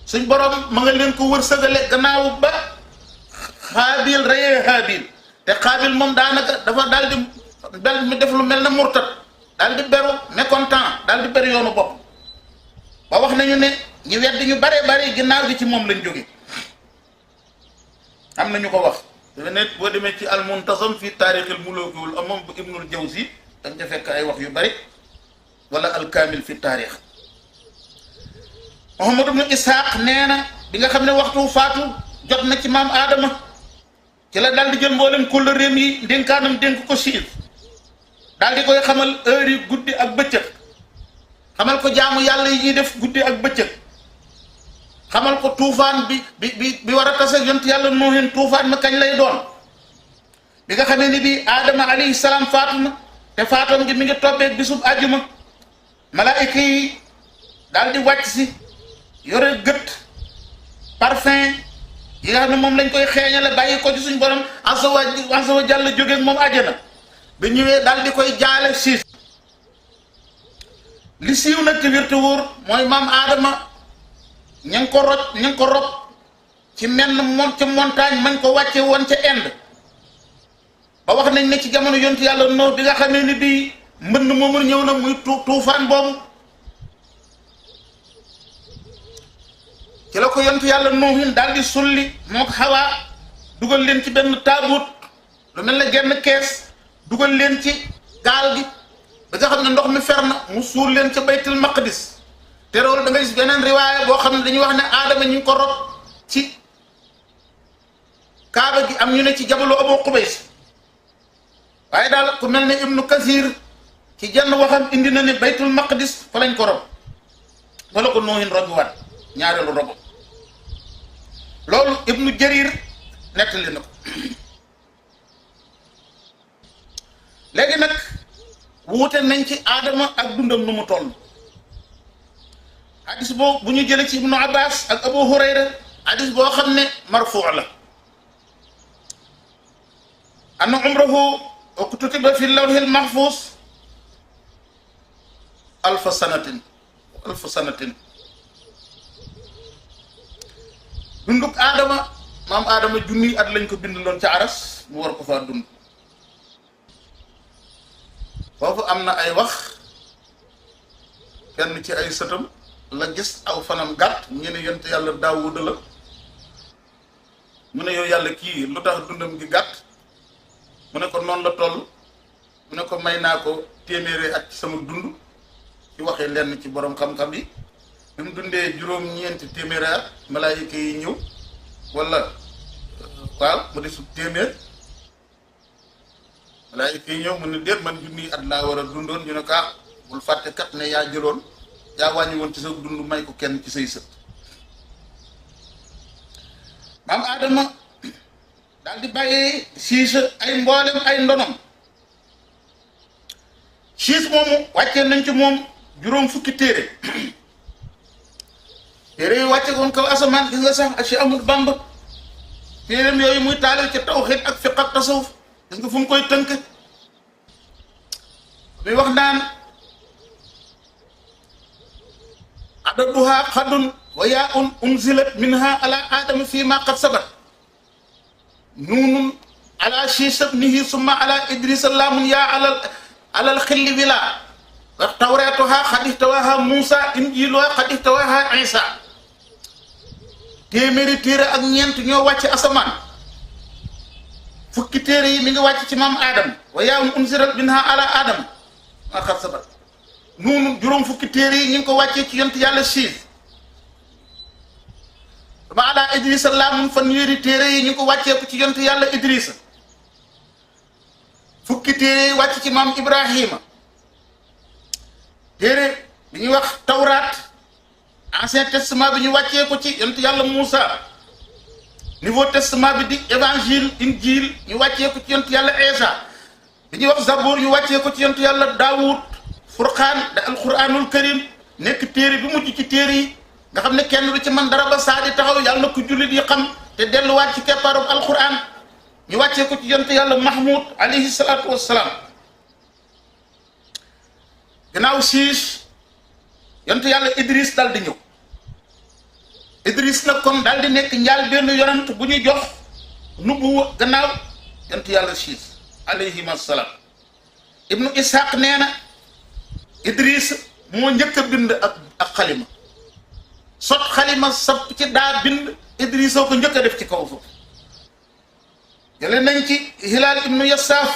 suñ borom ma nga leen ko wërsëgale gannaaw ba Xaabil reyee Haabil te Xaabil moom daanaka dafa daal di mi def lu mel na murtat daal di beru mécontent daal di beru yoonu bopp ba wax nañu ne ñu weddi ñu bare bare ginnaaw gi ci moom lañ jóge am nañu ko wax dafa ne boo demee ci almuntasam fi taarixil mulukiwul amam bu Ibnul Jawzi dañ ca fekk ay wax yu bari wala alkaamil fi taarix Muhammad ibn Ishaq nee na bi nga xam ne waxtu faatu jot na ci maam Adama ci la daal di jël mboolem kóllëreem yi ndénkaanam dénk ko Siis daal di koy xamal heure yi guddi ak bëccëg xamal ko jaamu yàlla yi ñuy def guddi ak bëccëg xamal ko tuufaan bi war a tase yont yàlla nooheen tuufaan ma kañ lay doon bi nga xamee ni bi Adama alayhi salaam faatu na te faatoom gi mi ngi tobbeeg bisub àjjuma malaayika yi daal di wàcc si yore gët parfum yi nga xam ne moom lañ koy xeeñale bàyyi ko ci suñ borom azza wa jalla jógeeg moom àjjana bi ñëwee daal di koy jaale Siis li siiw nag ci wér te wóor mooy maam Adama ña ngi ko rob ci menn moom ca montagne mañ ko wàcce woon ca Inde ba wax nañ ne ci jamono yontu yàlla Nuux bi nga xamee ni bii mbënd moomu ñëw na muy tuufaan boobu ci la ko yontu yàlla Nuuhin daal di sulli moo ko Xawaa dugal leen ci benn taabut lu mel ne genn kees dugal leen ci gaal gi ba nga xam ne ndox mi fer na mu suul leen ca baytul maqdis te loolu da nga gis beneen riwaaya boo xam ne dañuy wax ne aadama ñu ngi ko rob ci kaaba gi am ñu ne ci jabalu Abu Qubays waaye daal ku mel ne Ibnu Kasir ci jenn waxam indi na ne baytul maqdis fa lañ ko rob fa la ko Nuuhin robi waat ñaareelu robo loolu Ibnu Jarir nettali na ko léegi nag wuute nañ ci aadama ak dundam nu mu toll hadis boo bu ñu jëlee ci Ibnu Abbas ak Abu Hurayra hadis boo xam ne marfuu la anna umrahu uktutiba fi lawhil mahfuz alfa sanatin dunduk aadama maam aadama junniy at lañ ko bindaloon ca aras mu war ko faa dund foofu am na ay wax kenn ci ay sëtam la gis aw fanam gàtt ñu ne yonte yàlla Daawuda la mu ne yow yàlla kii lu tax dundam gi gàtt mu ne ko noonu la toll mu ne ko may naa ko téeméeri at ci sama dund ci waxee lenn ci borom xam-xam yi bi mu dundee juróom-ñeenti téeméeri at malaayika yi ñëw wala waaw mu desu téeméer malaayika yi ñëw mu ne déet man junniy at laa war a dundoon ñu ne ko bul fàtte kat ne yaa jëloon yaa wàññi woon ci sa dund may ko kenn ci say sët maam Adama daal di bàyyee siis ay mboolem ay ndonom siis moomu wàccee nañ ci moom juróom fukki téere téere yi wàcce woon kaw asamaan gis nga sax ak Cheikh Ahmadou Bamba téereem yooyu muy taalil ci tawxiid ak fiq ak tasawuf gis nga fu mu koy tënk muy wax naan adaduha xadun wa yaun unzilat minha ala adama fi ma qad sabat nuunun ala shiisa bnihi summa ala idrisa laamun yaa alal xilli wila wax tawreetoha xad ihtawaha Muusa injiiluha xad ihtawaha Isa téeméeri téere ak ñeent ñoo wàcc asamaan fukki téere yi mi ngi wàcc ci maam Adam wa yaun unzilat minha ala Adam ma qad sabat nuunu juróom fukki téere yi ñu ngi ko wàccee ci yont yàlla siis dama ala idrisa laamun fanweeri téere yi ñu ngi ko wàccee ko ci yont yàlla idrisa fukki téere yi wàcc ci maam Ibrahima téere bi ñuy wax tawraat ancien testament bi ñu wàccee ko ci yont yàlla Moussa nouveau testament bi di évangile injil ñu wàccee ko ci yont yàlla Isa bi ñuy wax zabour ñu wàccee ko ci yont yàlla Daawud furqaan da alquranul karim nekk téere bi mujj ci téere yi nga xam ne kenn du ci man dara ba saa di taxaw yàlla na ko jullit yi xam te delluwaat ci keppaarum alquran ñu wàccee ko ci yonte yàlla Mahmoud alayhi salaatu wassalaam gannaaw siis yonte yàlla Idris dal di ñëw Idris nag kon daal di nekk njaal benn yonent bu ñu jox nubuwa gannaaw yonte yàlla siis alayhim assalaam ibnu Ishaq nee na Idris moo njëkk a bind ak xalima sot xalima sap ci daa bind Idris soo ko njëkk a def ci kaw foofu jële nañ ci Hilaal ibnu Yasaaf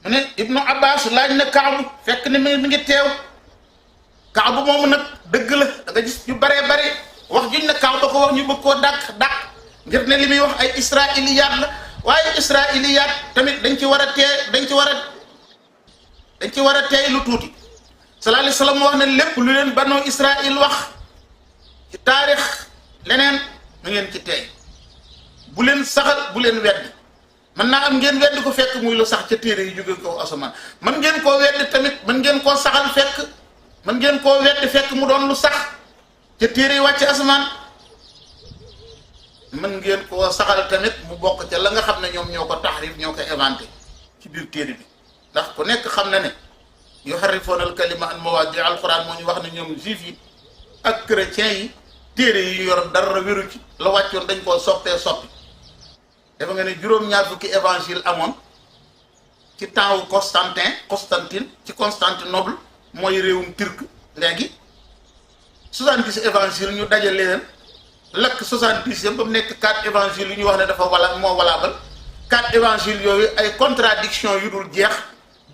mu ne ibnu Abbas laaj na Kaabu fekk ne mi ngi teew Kaabu moomu nag dëgg la da nga gis ñu baree bare wax juñ ne Kaabu da ko wax ñu bëgg koo dàq ngir ne li muy wax ay israiliyaat la waaye israiliyaat tamit dañ ci war a teey lu tuuti sallallahu alayhi wa sallam wax ne lépp lu leen banu Israil wax ci taarix leneen na ngeen ci teey bu leen saxal bu leen wedd mën naa am ngeen wedd ko fekk muy lu sax ca téere yi jóge ko asamaan mën ngeen koo wedd tamit mën ngeen koo saxal mën ngeen koo wedd fekk mu doon lu sax ca téere yi wàcc asamaan mën ngeen koo saxal tamit mu bokk ca la nga xam ne ñoom ñoo ko taxrif ñoo ko inventé ci biir téere bi ndax ku nekk xam na ne yuharrifuuna al kalima an mawaadi alquran moo ñu wax ne ñoom juif yi ak chrétiens yi téere yi yor dara wéru ci la wàccoon dañ koo soppee soppi dafa nga ne juróom-ñaar fukki évangile amoon ci temps wu Constantine ci Constantinople mooy réewum turc léegi 70 évangile ñu dajale leen lakk 70 ba mu nekk 4 évangile yu ñu wax ne dafa moo valable 4 évangile yooyu ay contradiction yu dul jeex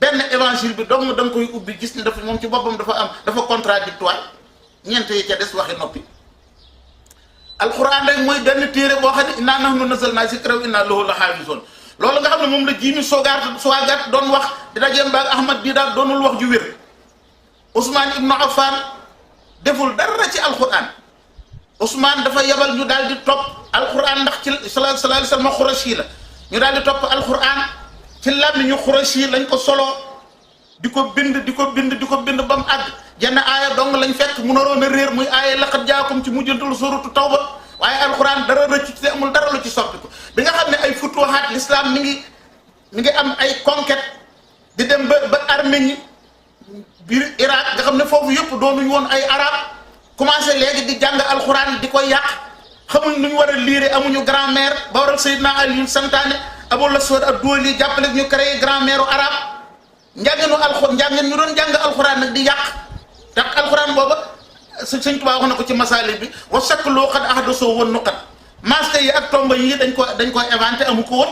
benn évangile bi dong da nga koy ubbi gis ni dafa moom ci boppam dafa contradictoire ñeent yi ca des waxi noppi alxuraan rek mooy benn téere boo xam ne innaa nahnu nazzalnaa zikra wa innaa lahu la xaafizoon loolu nga xam ne moom la jiimi soogaat doon wax di dajeem baag Ahmad bii daal doonul wax ju wér Ousmane Ibnu Affan deful dara ci alxuraan Ousmane dafa yebal ñu daal di topp alxuraan ndax ci sallallahu alayhi wa sallam xurashi la ñu daal di topp alxuraan ci làmmiñu xurashi lañ ko soloo di ko bind ba mu àgg jenn aaya dong lañ fekk mu naroon a réer muy aaya laqad jaakum ci mujjantul suratu tawba waaye alxuraan dara rëcc ci amul dara lu ci soppiku bi nga xam ne ay futuhaat l'islam mi ngi am ay conquête di dem ba Arménie biir Irak nga xam ne foofu yëpp doonuñu woon ay arab commencé léegi di jàng alxuraan di koy yàq xamuñ lu ñu war a liire amuñu grammaire ba waral Seydina Ali santaane Abul Aswad ad-Duwali jàppale ñu créé grammaire u arabe njàngeen ñu doon jàng alxuraan nag di yàq tax alxuraan booba Sëñ Tuubaa wax na ko ci masaali bi wa sakk loo xat ahdasoo woon nuqat masque yi ak tomba yi dañ ko inventé amu ko woon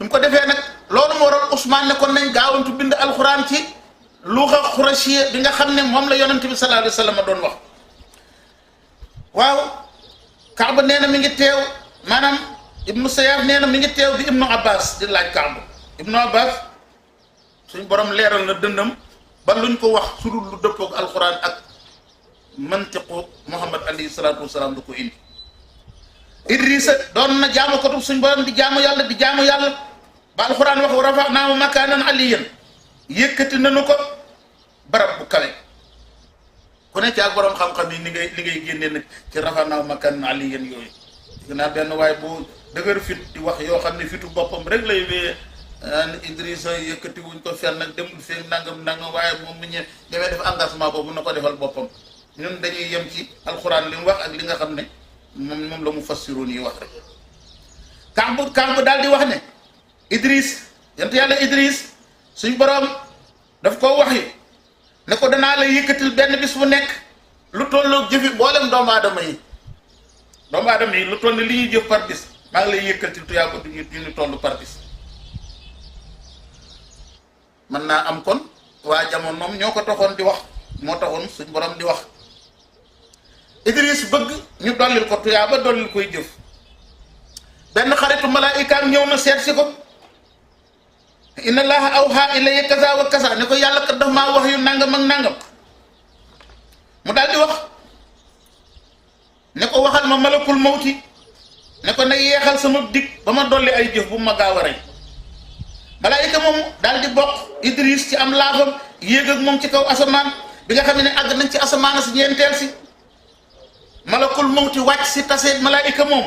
mu ko defee nag loolu moo waral Ousmane ne kon nañ gaawantu bind alxuraan ci luxa xurasiye bi nga xam ne moom la yonent bi sallallahu alayhi wa sallam doon wax waaw Kaaba nee na mi ngi teew maanaam Ibnu Sayyaf nee na mi ngi teew bi Ibnu Abbas di laaj Kaaba Ibnu Abbas suñ borom leeral na dëndam ba luñ ko wax su dul lu dëppoog alxuraan ak mantiqu Muhammad alayhi salaatu wasalaam du ko indi Idrissa doon na jaamu ko suñ borom di jaamu yàlla ba alxuraan wax wa rafa'naahu makaanan aliyyan yëkkati nañu ko barab bu kawe ku ne ci ak borom xam-xam yi li ngay génnee nag ci rafa'naahu makaanan aliyyan yooyu dégg naa benn waaye bu dëgër fit di wax yoo xam ne fitu boppam rek lay wéyee Idrissa yëkkati wuñ ko fenn nag demul fee nangam waaye moom mu ñëwee def engagement boobu na ko defal boppam ñun dañuy yem ci alxuraan li mu wax ak li nga xam ne moom la mu fassiroon yi wax rek Kaab daal di wax ne Idriss yant yàlla Idriss suñ borom daf koo wax yi ne ko danaa la yëkkatil benn bis bu nekk lu tolloo jëfi boolem doomu aadama yi lu toll ne li ñuy jëf par bis maa ngi lay yëkkatil tuyaa ko du ñu toll par bis mën naa am kon waa jamonoom ñoo ko taxoon di wax moo taxoon suñ borom di wax Idriss bëgg ñu dollil ko tuyaa ba dollil koy jëf benn xaritu malaayikaam ñëw na seet si ko inna allaha awha ilayya kaza wa kaza ne ko yàlla kat daf maa wax yu nangam ak nangam mu daal di wax ne ko waxal ma malakul mawti ne ko na yeexal sama dig ba ma dolli ay jëf bu ma gaaw a rey malaayika moomu daal di bokk Idriss ci am laafam yéeg ak moom ci kaw asamaan bi nga xam ne àgg nañ ci asamaan si ñeenteel si malakul mawti wàcc si taseet malaayika moom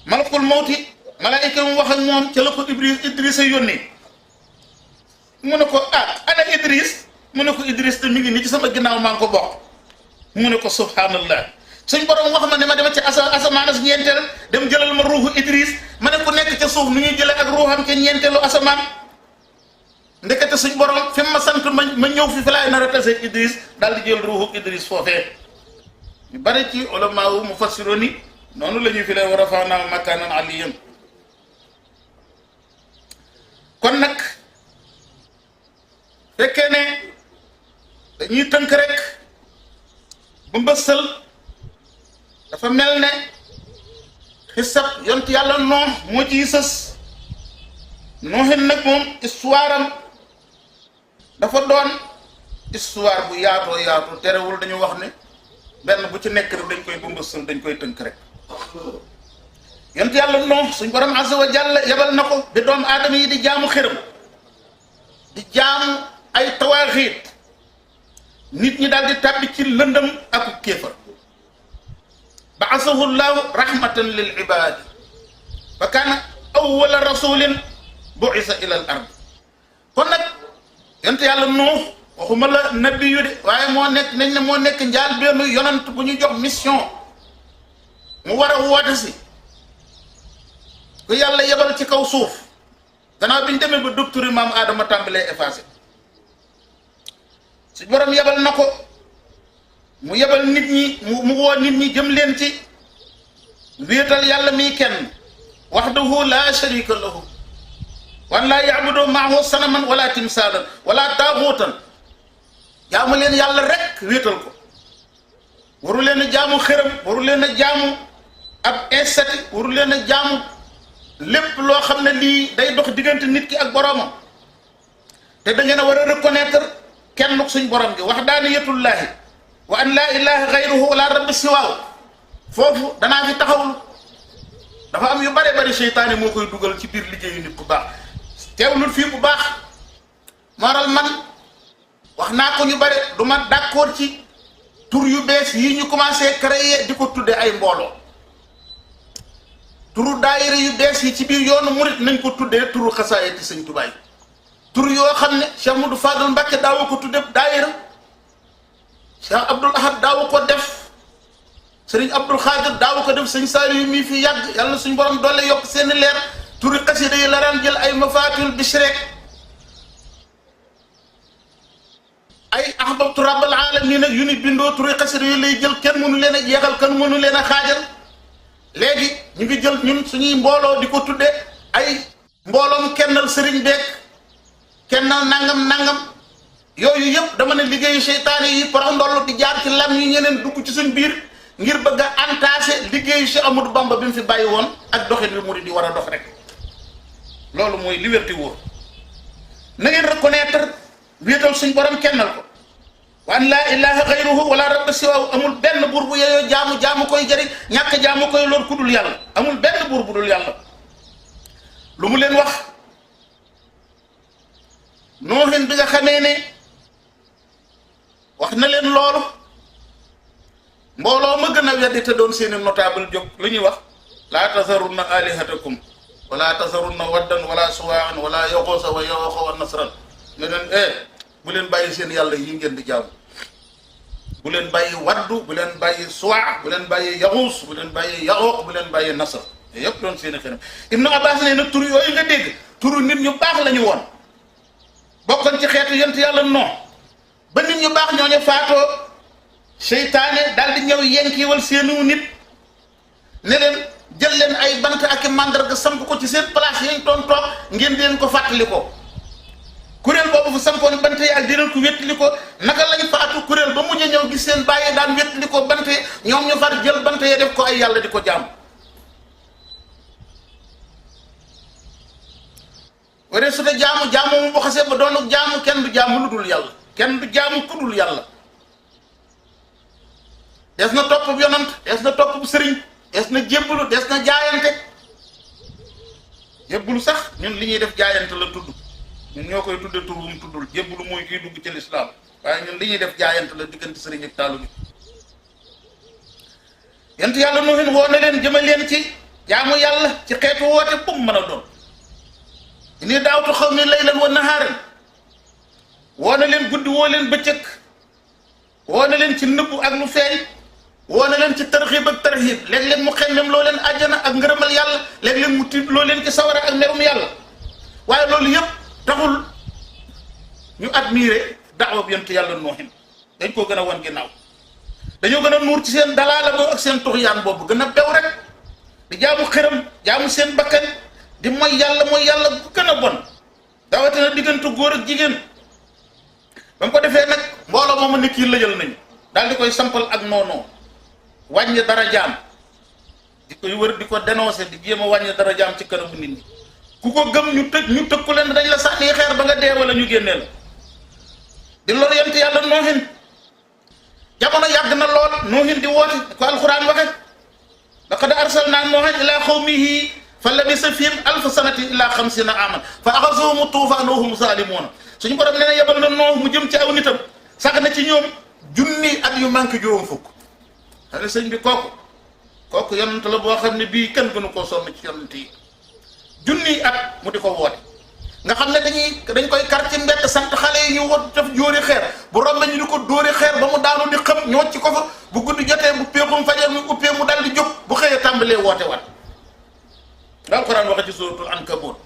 malakul mawti malaayika mu wax ak moom ca la ko Idriss a yónnee mu ne ko ana Idriss mu ne ko Idriss te mi ngi nii ci sama ginnaaw maa ngi ko bokk mu ne ko subhanallah suñ borom wax ma ne ma dema ci asamaan si ñeenteel dem jëlal ma ruuxu Idriss ma ne ku nekk ca suuf nu ñuy jëlee ak ruuxam ca ñeenteelu asamaan ndekete suñ borom fi ma sant ma ñëw fi laay nar a tase Idriss daal di jël ruuxu Idriss foofee ñu bari ci ulama wu mufassiroon yi noonu la ñuy fi lay war a rafa'naahu makaanan aliyyan kon nag fekkee ne dañuy tënk rek bu mbësal dafa mel ne xisab yont yàlla Noox moo ciy sës Nooxin nag moom histoire am dafa doon histoire bu yaatoo terewul dañu wax ne benn bu ci nekk rek dañ koy bu mbësal dañ koy tënk rek yont yàlla Noox suñ borom azza wa jalla yebal na ko bi doomu aadama yi di jaamu xërëm di jaamu ay tawaaxiit nit ñi daal di tàbbi ci lëndëm ak kéefar ba'asahu llahu rahmatan lil ibadi fa kaana awwala rasulin bu'isa ila al ard kon nag yonent yàlla Nuux waxuma la nabi yu de waaye moo nekk nañ ne moo nekk njaal benn yonant bu ñu jox mission mu war a woote si ku yàlla yebal ci kaw suuf gannaaw bi ñu demee ba docteur maam Adama tàmbalee effacé su borom yebal na ko mu yebal nit ñi mu woo nit ñi jëm leen ci wéetal yàlla mii kenn wahdahu la sharika lahu wan laa ya'budu ma'ahu sanaman wala timsaalan wala taaxuutan jaamu leen yàlla rek wéetal ko waru leen a jaamu xërëm waru leen a jaamu ab insecte waru leen a jaamu lépp loo xam ne lii day dox diggante nit ki ak boromam te da ngeen a war a reconnaître kenn suñ borom gi wahdaaniyatullaahi wa an laa ilaaha gayruhu wala rabbi siwaahu foofu danaa fi taxawlu dafa am yu bare bari seytaane moo koy dugal ci biir liggéeyu nit ku baax teewlul fii bu baax maral man wax naa ko ñu bare du ma d'accord ci tur yu bees yi ñu commencé créer di ko tudde ay mbooloo turu daayira yu bees yi ci biir yoonu murit nañ ko tuddee turu xasaayati sëñ Tuubaa yi tur yoo xam ne Cheikh Modou Fadal Mbacké daawu ko tudde daayira Cheikh Abdoul Ahad daawu ko def Sëriñ Abdul Xaadir daawu ko def sëñ Saaliw mii fi yàgg yàlla na suñ borom doole yokk seeni leer turi xasida yi la daan jël ay mafaatihul bishri ay ahbabtu rabbal alamin nag yu ni bindoo turi xasida yi lay jël kenn mënu leen a jeexal kenn mënu leen a xaajal léegi ñu ngi jël ñun suñuy mbooloo di ko tudde ay mbooloom kennal sëriñ beek kennal nangam yooyu yëpp dama ne liggéeyu seytaane yi porox ndoll di jaar ci lam yi ñeneen dugg ci suñ biir ngir bëgg a entassé liggéeyu si Amadou Bamba bi mu fi bàyyi woon ak doxin bi murid di war a dox rek loolu mooy liberté wóor na ngeen reconnaître wéetal suñ borom kennal ko wa an laa ilaha gayruhu wala rabba siwaahu amul benn buur bu yeyoo jaamu koy jëriñ ñàkk jaamu koy lor ku dul yàlla amul benn buur bu dul yàlla lu mu leen wax nooxin bi nga xamee ne wax na leen loolu mbooloo ma gën a weddi te doon seeni notable jóg lu ñuy wax laa tasarunna alihatakum wala tasarunna waddan wala suwaan wala yoxoosa wa yoxo wa nasran ne leen bu leen bàyyi seen yàlla yi ngeen di jaamu bu leen bàyyi waddu bu leen bàyyi suwaa bu leen bàyyi yaxuus bu leen bàyyi yaxooq bu leen bàyyi nasr yëpp doon seeni xenam Ibnu Abbas ne nag tur yooyu nga dégg turu nit ñu baax la ñu woon bokkoon ci xeetu yent yàlla non ba nit ñu baax ñooñu faatoo seytaane daal di ñëw yenkiwal seenu nit ne leen jël leen ay bant ak i màndarga samp ko ci seen place yañ doon toog ngeen di leen ko fàttali ko kuréel boobu fu sampoon bant yi ak di leen ko wéttali ko naka lañ faatu kuréel ba mujj ñëw gis seen bàyyi daan wéttali ko bant ñoom ñu far jël bant yi def ko ay yàlla di ko jaam waree su dee jaamu mu bu xasee ba doonu jaamu kenn du jaamu lu dul yàlla kenn du jaamu ku dul yàlla des na topp bu yonant des na topp bu sëriñ des na jébbalu des na jaayante jébbalu sax ñun li ñuy def jaayante la tudd ñun ñoo koy tudde tur bu mu tuddul jébbalu mooy kiy dugg ci lislaam waaye ñun li ñuy def jaayante la diggante sëriñ ak taalu bi yent yàlla Nuuhin woo na leen jëme leen ci jaamu yàlla ci xeetu woote bu mu mën a doon inni daawtu xawmi laylan wa nahaaran woo na leen guddi woo leen bëccëg woo na leen ci nëbbu ak lu feeñ woo na leen ci tarxiib ak tarxiib léeg-léeg mu xemmem loo leen àjjana ak ngërëmal yàlla léeg-léeg mu tiit loo leen ci sawara ak merum yàlla waaye loolu yëpp taxul ñu admiré daawa bi yonent yàlla Nuuhin dañ koo gën a wan ginnaaw dañoo gën a nuur ci seen dalaala boobu ak seen tuxyaan boobu gën a bew rek di jaamu xëram jaamu seen bakkan di mooy yàlla bu gën a bon dawatina diggante góor ak jigéen ba mu ko defee nag mbooloo moomu nit yi lëjal nañu daal di koy sampal ak noonoo wàññi dara jaam di koy wër di ko dénoncé di jéem a wàññi dara jaam ci kanamu nit ñi ku ko gëm ñu tëkku leen dañ la sànni xeer ba nga dee wala ñu génnee la di lor yonent yàlla Nuuhin jamono yàgg na lool Nuuhin di woote ko alxuraan waxe laqad arsalnaa Nuuhan ilaa qawmihi fa labisa fihim alfa sanati illaa 50 aaman fa axazahumu tuufaanu wa hum zaalimuun suñu borom nee na yebal na Nuuh mu jëm ci aw nitam sax na ci ñoom junni at yu manqué juróom fukk xam ne sëñ bi kooku yonent la boo xam ne bii kenn gënu koo sonn ci yonent yi junni at mu di ko woote nga xam ne dañ koy kar ci mbedd sant xale yi ñu wot def jóori xeer bu rombe ñu di ko dóori xeer ba mu daanu di xëm ñu wacc ko fa bu guddi jotee bu péexum fajar mu uppee mu dal di jóg bu xëyee tàmbalee woote wat daal Alxuraan waxe ci suuratul Ankabut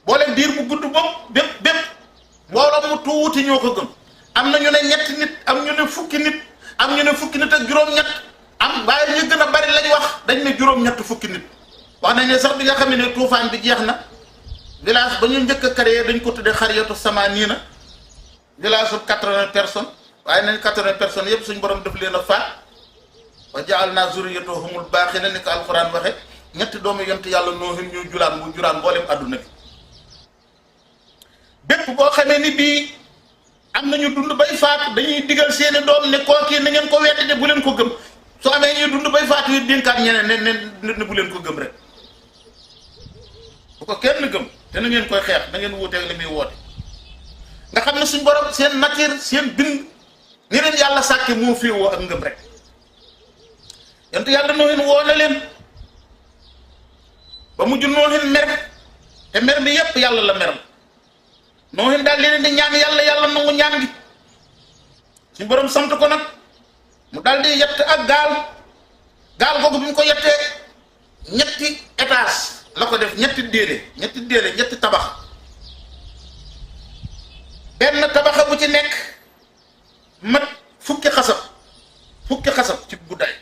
boole diir bu gudd boobu bépp mbooloo mu tuuti ñoo ko gëm am na ñu ne ñetti nit am ñu ne fukki nit am ñu ne fukki nit ak juróom-ñett am waaye ñu gën a bari lañ wax dañ ne juróom-ñett fukki nit wax nañ ne sax bi nga xam ne tuufaan bi jeex na village ba ñu njëkk a créé dañ ko tuddee xariyatu Samaniina village bu 80 personnes waaye nañ 80 personnes yëpp suñ borom def leen a faat wa ja'alnaa zurriyyatahu humul baaqiina ni ko Alxuraan waxe ñetti doomu yonent yàlla Noohin ñu juraan mboolem àdduna bi bépp boo xamee ni bii am nañu dund bay faatu dañuy digal seeni doom ne kookii na ngeen ko weddi de bu leen ko gëm soo amee ñuy dund bay faatu yi dénkaat ñeneen ne bu leen ko gëm rek bu ko kenn gëm te na ngeen koy xeex na ngeen wuuteeg li muy woote nga xam ne suñ borom seen nature seen bind ni leen yàlla sàkke moo féewoo ak ngëm rek yonent yàlla Noohin woo na leen ba mujj Noohin mer te mer bi yépp yàlla la meral Noohin daal leen di ñaan yàlla nangu ñaan gi suñ borom sant ko nag mu daal di yett ak gaal googu bi mu ko yettee ñetti étage la ko def ñetti déedéet ñetti tabax benn tabaxa bu ci nekk mat fukki xasab ci guddaay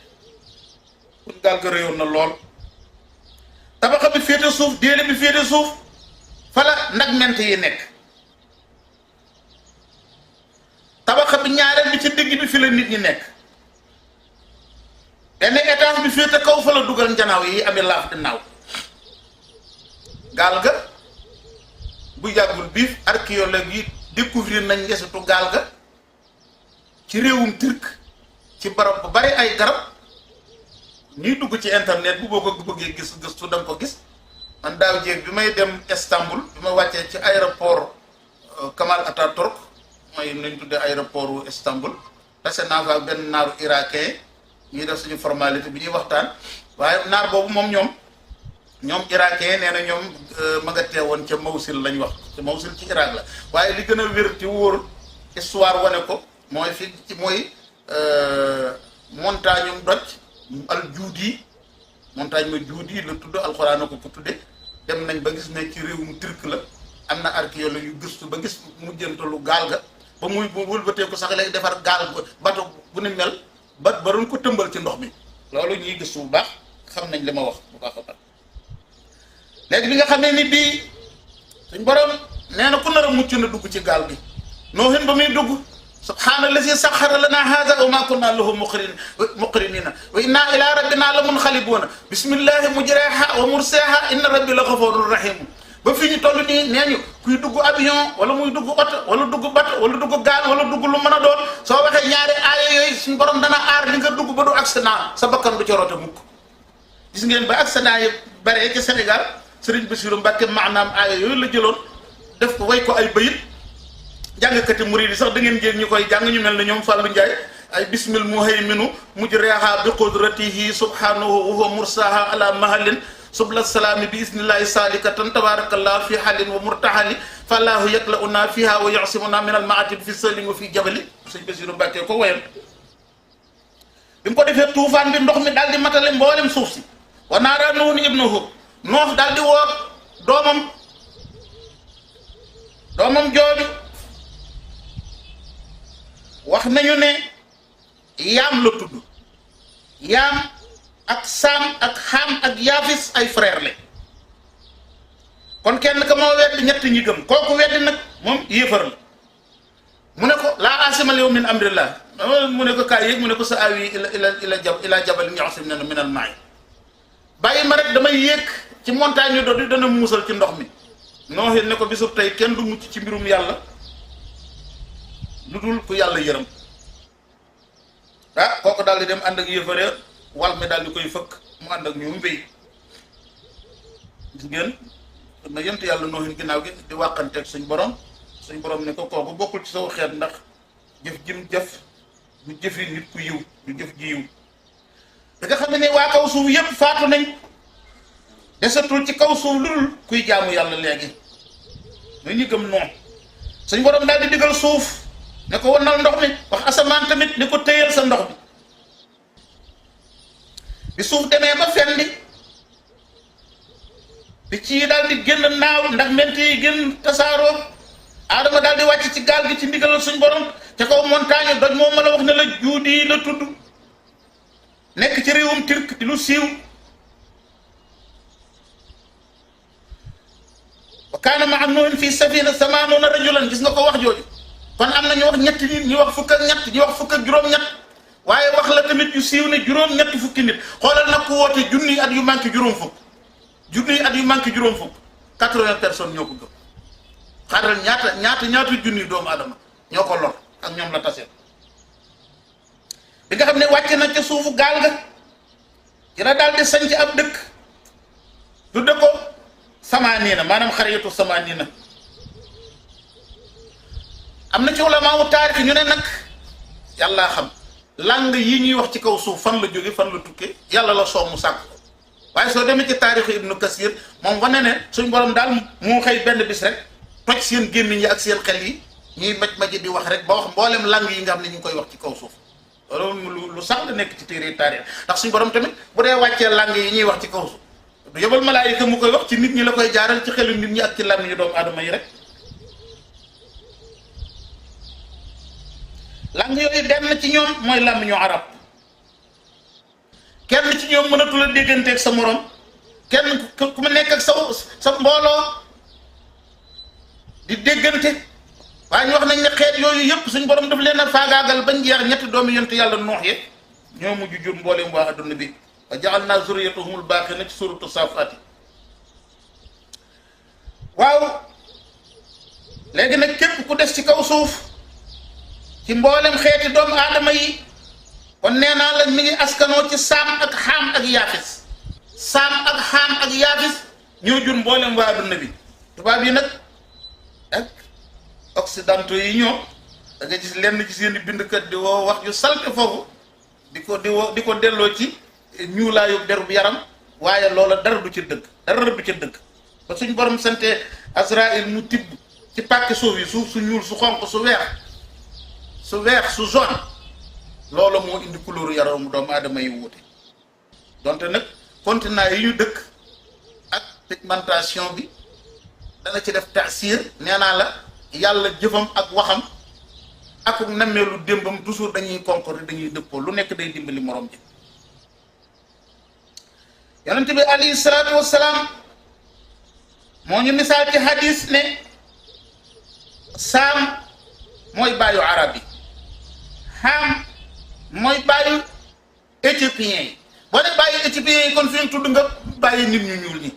kon gaal ga réyoon na lool tabaxa bi féete suuf déedé bi féete suuf fala nag ment yi nekk tabaxa bi ñaareel bi ci digg bi fi la nit ñi nekk benn étage bi féete kaw fa la dugal njanaaw yi amee laaf di naaw gaal ga bu yàggul biif archéologue yi découvrir nañ ngesitu gaal ga ci réewum turc ci barab bu bari ay garab ñuy dugg ci internet bu boo ko bëggee gis gëstu da nga ko gis man daaw jéeg bi may dem Istanbul bi ma wàccee ci aéroport Kemal Atatürk mooy nañ tuddee aéroport wu Istanbul tase naa fa benn naaru irakien ñuy def suñu formalité bi ñuy waxtaan waaye naar boobu moom ñoom irakien nee na ñoom ma nga teewoon ca Mawsil lañ wax ca Mawsil ci Irak la waaye li gën a wér ci wóor histoire wane ko mooy fi ci mooy montagne doj al juudi montagne ma juudi la tudd Alxuraan ko tudde dem nañ ba gis ne ci réewum turc la am na archéologue yu gëstu ba gis mujjantalu gaal ga ba muy wëlbatee ko sax léegi defar gaal bato bu ni mel ba doon ko tëmbal ci ndox mi loolu ñuy gëstu bu baax xam nañ li ma wax bu baax a baax léegi bi nga xam ne ni bii suñ borom nee na ku nar a mucc na dugg ci gaal gi Noohin ba muy dugg subhaanallazi saxxara lanaa haazaa wa maa kunnaa lahu muqriniina wa innaa ilaa rabbinaa lamunqalibuuna bismillaahi mujreehaa wa mursaahaa inna rabbii la gafuurun rahiim ba fi ñu toll nii nee ñu kuy dugg avion wala muy dugg oto wala dugg bato wala dugg gaal wala dugg lu mën a doon soo waxee ñaari aaya yooyu suñ borom dana aar li nga dugg ba du accident sa bakkan du ca rote mukk gis ngeen ba accident yi bare ci Sénégal Sëriñ Bassirou Mbacke maanaam aaya yooyu la jëloon def ko way ko ay bayit jàngkati murid yi sax da ngeen jéeg ñu koy jàng ñu mel ne ñoom Fallou Ndiaye ay bismil muhayminu mujreha bi qudratihi subhanahu wa huwa mursaha ala mahalin subla salaami bi isnillahi salikatan tabarakallah fi halin wa murtahali fallahu yaklauna fiha wa yasimuna min al maatib fi sëlin wa fi jabali Sëriñ Bassirou Mbacke ko wayal bi mu ko defee tuufaan bi ndox mi daal di matale mboolem suuf si wa naara Nuhun ibnuhu Noox daal di woo doomam jooju wax nañu ne yaam la tudd yaam ak saam ak xaam ak yaafis ay frère la kon kenn ka moo weddi ñett ñi gëm kooku weddi nag moom yéefar la mu ne ko laa asima al yawma min amrillah mu ne ko kaay yéeg mu ne ko sa awi ila jabal ya'simuni min al ma'i bàyyi ma rek damay yéeg ci montagne yu doon dana muusal ci ndox mi Noohin ne ko bisub tey kenn du mucc ci mbirum yàlla lu dul ku yàlla yërëm ah kooku daal di dem ànd ak yëfare wal mi daal di koy fëkk mu ànd ak ñu mbéy gis ngeen na yent yàlla Noohin ginnaaw gi di wàqanteeg suñ borom ne ko kooku bokkul ci saw xeet ndax jëf jim jëf du jëfi nit ku yiw du jëf ji yiw da nga xam ne waa kaw suuf yépp faatu nañ desatul ci kaw suuf lu dul kuy jaamu yàlla léegi muy ñu gëm noonu. suñ borom daal di digal suuf ne ko wannal ndox mi, wax asamaan tamit ne ko téyal sa ndox bi suuf demee ba fendi picc yi daal di génn naaw ndax ment yi gën tasaaroo. Adama daal di wàcc ci gaal gi ci ndigalal suñ borom ca kaw montagne doj moom ma la wax ne la juudi la tudd, nekk ci réewum Turc di lu siiw. wa kaana ma'a Nuuhin fii safiina 80 rajulan, gis nga ko wax jooju. kon am na ñu wax ñetti nit, ñu wax fukk ak ñett, ñu wax fukk ak juróom-ñett, waaye wax la tamit yu siiw ne juróom-ñett fukki nit. xoolal nag ku woote junniy at yu manqué juróom fukk, junniy at yu manqué juróom fukk, 80 personnes ñoo ko gëm. xaaral ñaata junniy doomu adama ñoo ko lor ak ñoom la taseel. bi nga xam ne wàcc na ca suufu gaal ga ci la daal di sañc ab dëkk tudde ko Samaaniina, maanaam xariyatu Samaaniina. am na ci ulamaa wu taarix ñu ne nag yàllaa xam langue yi ñuy wax ci kaw suuf fan la jóge fan la tukkee, yàlla la soow mu sàkk. waaye soo demee ci taarixu Ibnu Kasir moom wane ne suñ borom daal moo xëy benn bis rek toj seen gémmiñ yi ak seen xel yi ñuy maj di wax rek ba wax mboolem langue yi nga xam ne ñu ngi koy wax ci kaw suuf. loolu lu sax la nekk ci téere taarix, ndax suñ borom tamit bu dee wàccee langue yi ñuy wax ci kaw suuf du yóbbal malaayika mu koy wax ci nit ñi la koy jaaral, ci xelu nit ñi ak ci làmmiñu doomu aadama yi rek. langue yooyu benn ci ñoom mooy làmmiñu arab. kenn ci ñoom mënatul a dégganteeg sa morom, kenn ku mu nekk ak sa mbooloo di déggante. waaye ñu wax nañ ne xeet yooyu yëpp suñ borom daf leen a faagaagal bañ jeex. ñetti doomi yonent yàlla noox ye ñoo mujj jur mbooleem waa adduna bi. wa ja'alnaa zurriyyatahumul baaqiina ci suuratu Saafaat. waaw léegi nag képp ku des ci kaw suuf ci mboolem xeeti doomu aadama yi, kon nee naa la mi ngi askanoo ci Saam ak Xaam ak Yaafis. Saam ak Xaam ak Yaafis ñoo jur mboolem waa adduna bi. tubaab yi nag ak occidentaux yi ñoo da nga gis lenn ci seen i bindkat di woo wax yu salte foofu di ko delloo ci ñuulaayu derub yaram, waaye loola dara du ci dëgg, dara du ci dëgg. ba suñ borom sante Azraïl mu tibb ci pàkki suuf yi, suuf su ñuul su xonq su weex su jaune, loola moo indi couleur yaramu doomu aadama yi wuute. donte nag continent yi ñu dëkk ak pigmentation bi dana ci def taasir. nee naa la yàlla jëfam ak waxam ak nammeelu démbam toujours dañuy concordé, dañuy dëppoo, lu nekk day dimbali morom ji. yonent bi alayhi salaatu wassalaam moo ñu misaal ci hadis ne Saam mooy baayu arab yi, Xaam mooy baayu éthiopiens yi. boo ne baayu éthiopiens yi kon fi ñu tudd nga baayu nit ñu ñuul ñi.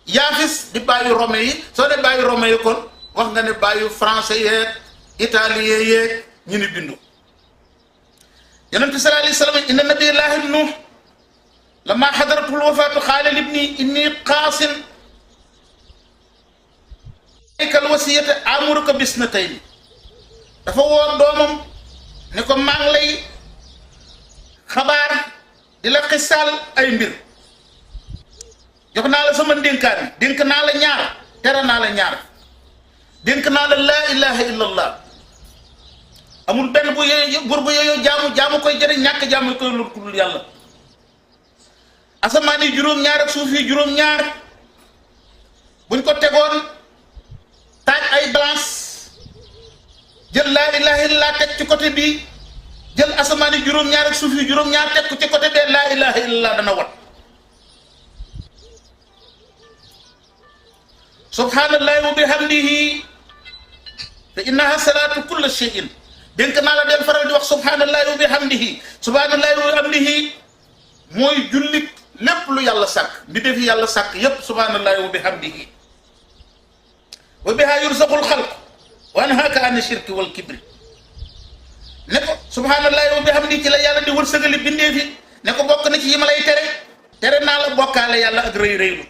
Yaafis di baayu Rome yi, soo ne baayu Rome yi kon wax nga ne baayu français yeeg italien yeeg ñu ni bindu. yonent bi sallallahu alayhi wa sallam inna nabiyallaahi Nuux lamma xadaratul wafaatu qaala libni inni qaasin kal wasiyata amuruka bisnatayni. dafa woo doomam ne ko maa ngi lay xabaar di la xisaal ay mbir, jox naa la sama ndénkaan, dénk naa la ñaar, tere naa la ñaar. dénk naa la laa ilaha illallah, amul benn buur bu yeyoo jaamu koy jëriñ, ñàkk jaamu koy lor ku dul yàlla. asamaan yi juróom-ñaar ak suuf yi juróom-ñaar buñ ko tegoon taaj ay balance, jël laa ilaha illallah teg ci côté bii, jël asamaan yi juróom-ñaar ak suuf yi juróom-ñaar teg ko ci côté bee, laa ilaha illallah dana wat. subhanallahi wa bihamdihi fa innaha salatu kulli shay'in. dénk naa la del faral di wax subhanallahi wa bihamdihi. subhanallahi wa bihamdihi mooy jullit lépp lu yàlla sàkk, bi defi yàlla sàkk yépp subhanallahi wa bihamdihi. wa biha yurzaqul xalq wa anhaaka an shirki wal kibri. ne ko subhanallahi wa bihamdihi ci la yàlla di wërsëgali bindee fi, ne ko bokk na ci yi ma lay tere naa la bokkaale yàlla ak rëy rëylu.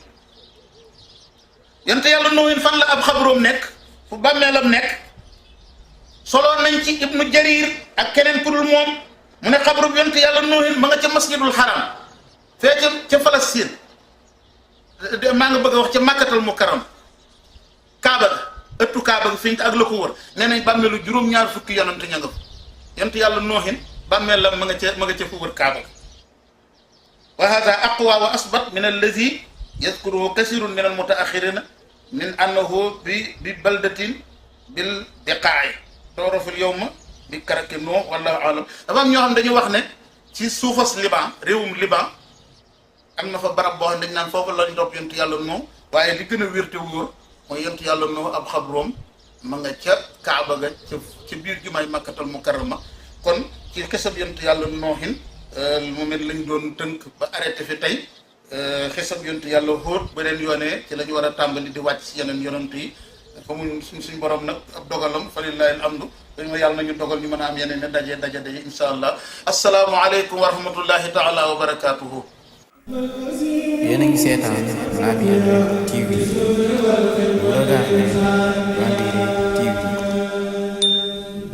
yonte yàlla Nuuhin fan la ab xabroom nekk, fu bàmmeelam nekk. soloon nañ ci Ibnu Jarir ak keneen ku dul moom mu ne xabru yonte yàlla Nuuhin ma nga ca masjidul haram fee ca Palestine. maa nga bëgg a wax ca Makkatal Mukarram Kaaba ga ëttu Kaaba ga fiñ ak la ko wër nee nañ bàmmeelu juróom-ñaar fukki yonent ña nga fa yonent yàlla noohin bàmmeel la ma nga ca fu wër Kaaba ga wa hada aqwa wa asbat min allazi yadkuruhu kasirun min al mutaaxirina min annahu bi baldatin bil biqaa'i tooroful yowma bi karaki noo wallahu alam dafa am ñoo xam dañuy wax ne ci suufas Liban réewum Liban am na fa barab boo xam dañ naan foofu lañ topp yontu yàlla noo waaye li gën a wér te wóor mooy yontu yàlla noo ab xabroom ma nga ca Kaaba ga ca biir jumaay Makkatal Mukarrama kon ci xisab yontu yàlla noohin moom it lañ doon tënk ba arrêté fi tey xisab yontu yàlla Hóot beneen yoonee ci la ñu war a tàmbali di wàcc si yeneen yonent yi fa mu suñ borom nag ab dogalam fa lillahi alhamdu dañ ma yàlla nañu dogal ñu mën a am yeneen ne daje insha allah assalaamu aleykum wa rahmatullahi taala wa barakatuhu. yéen a ngi seetaan Labiane TV bu Dakar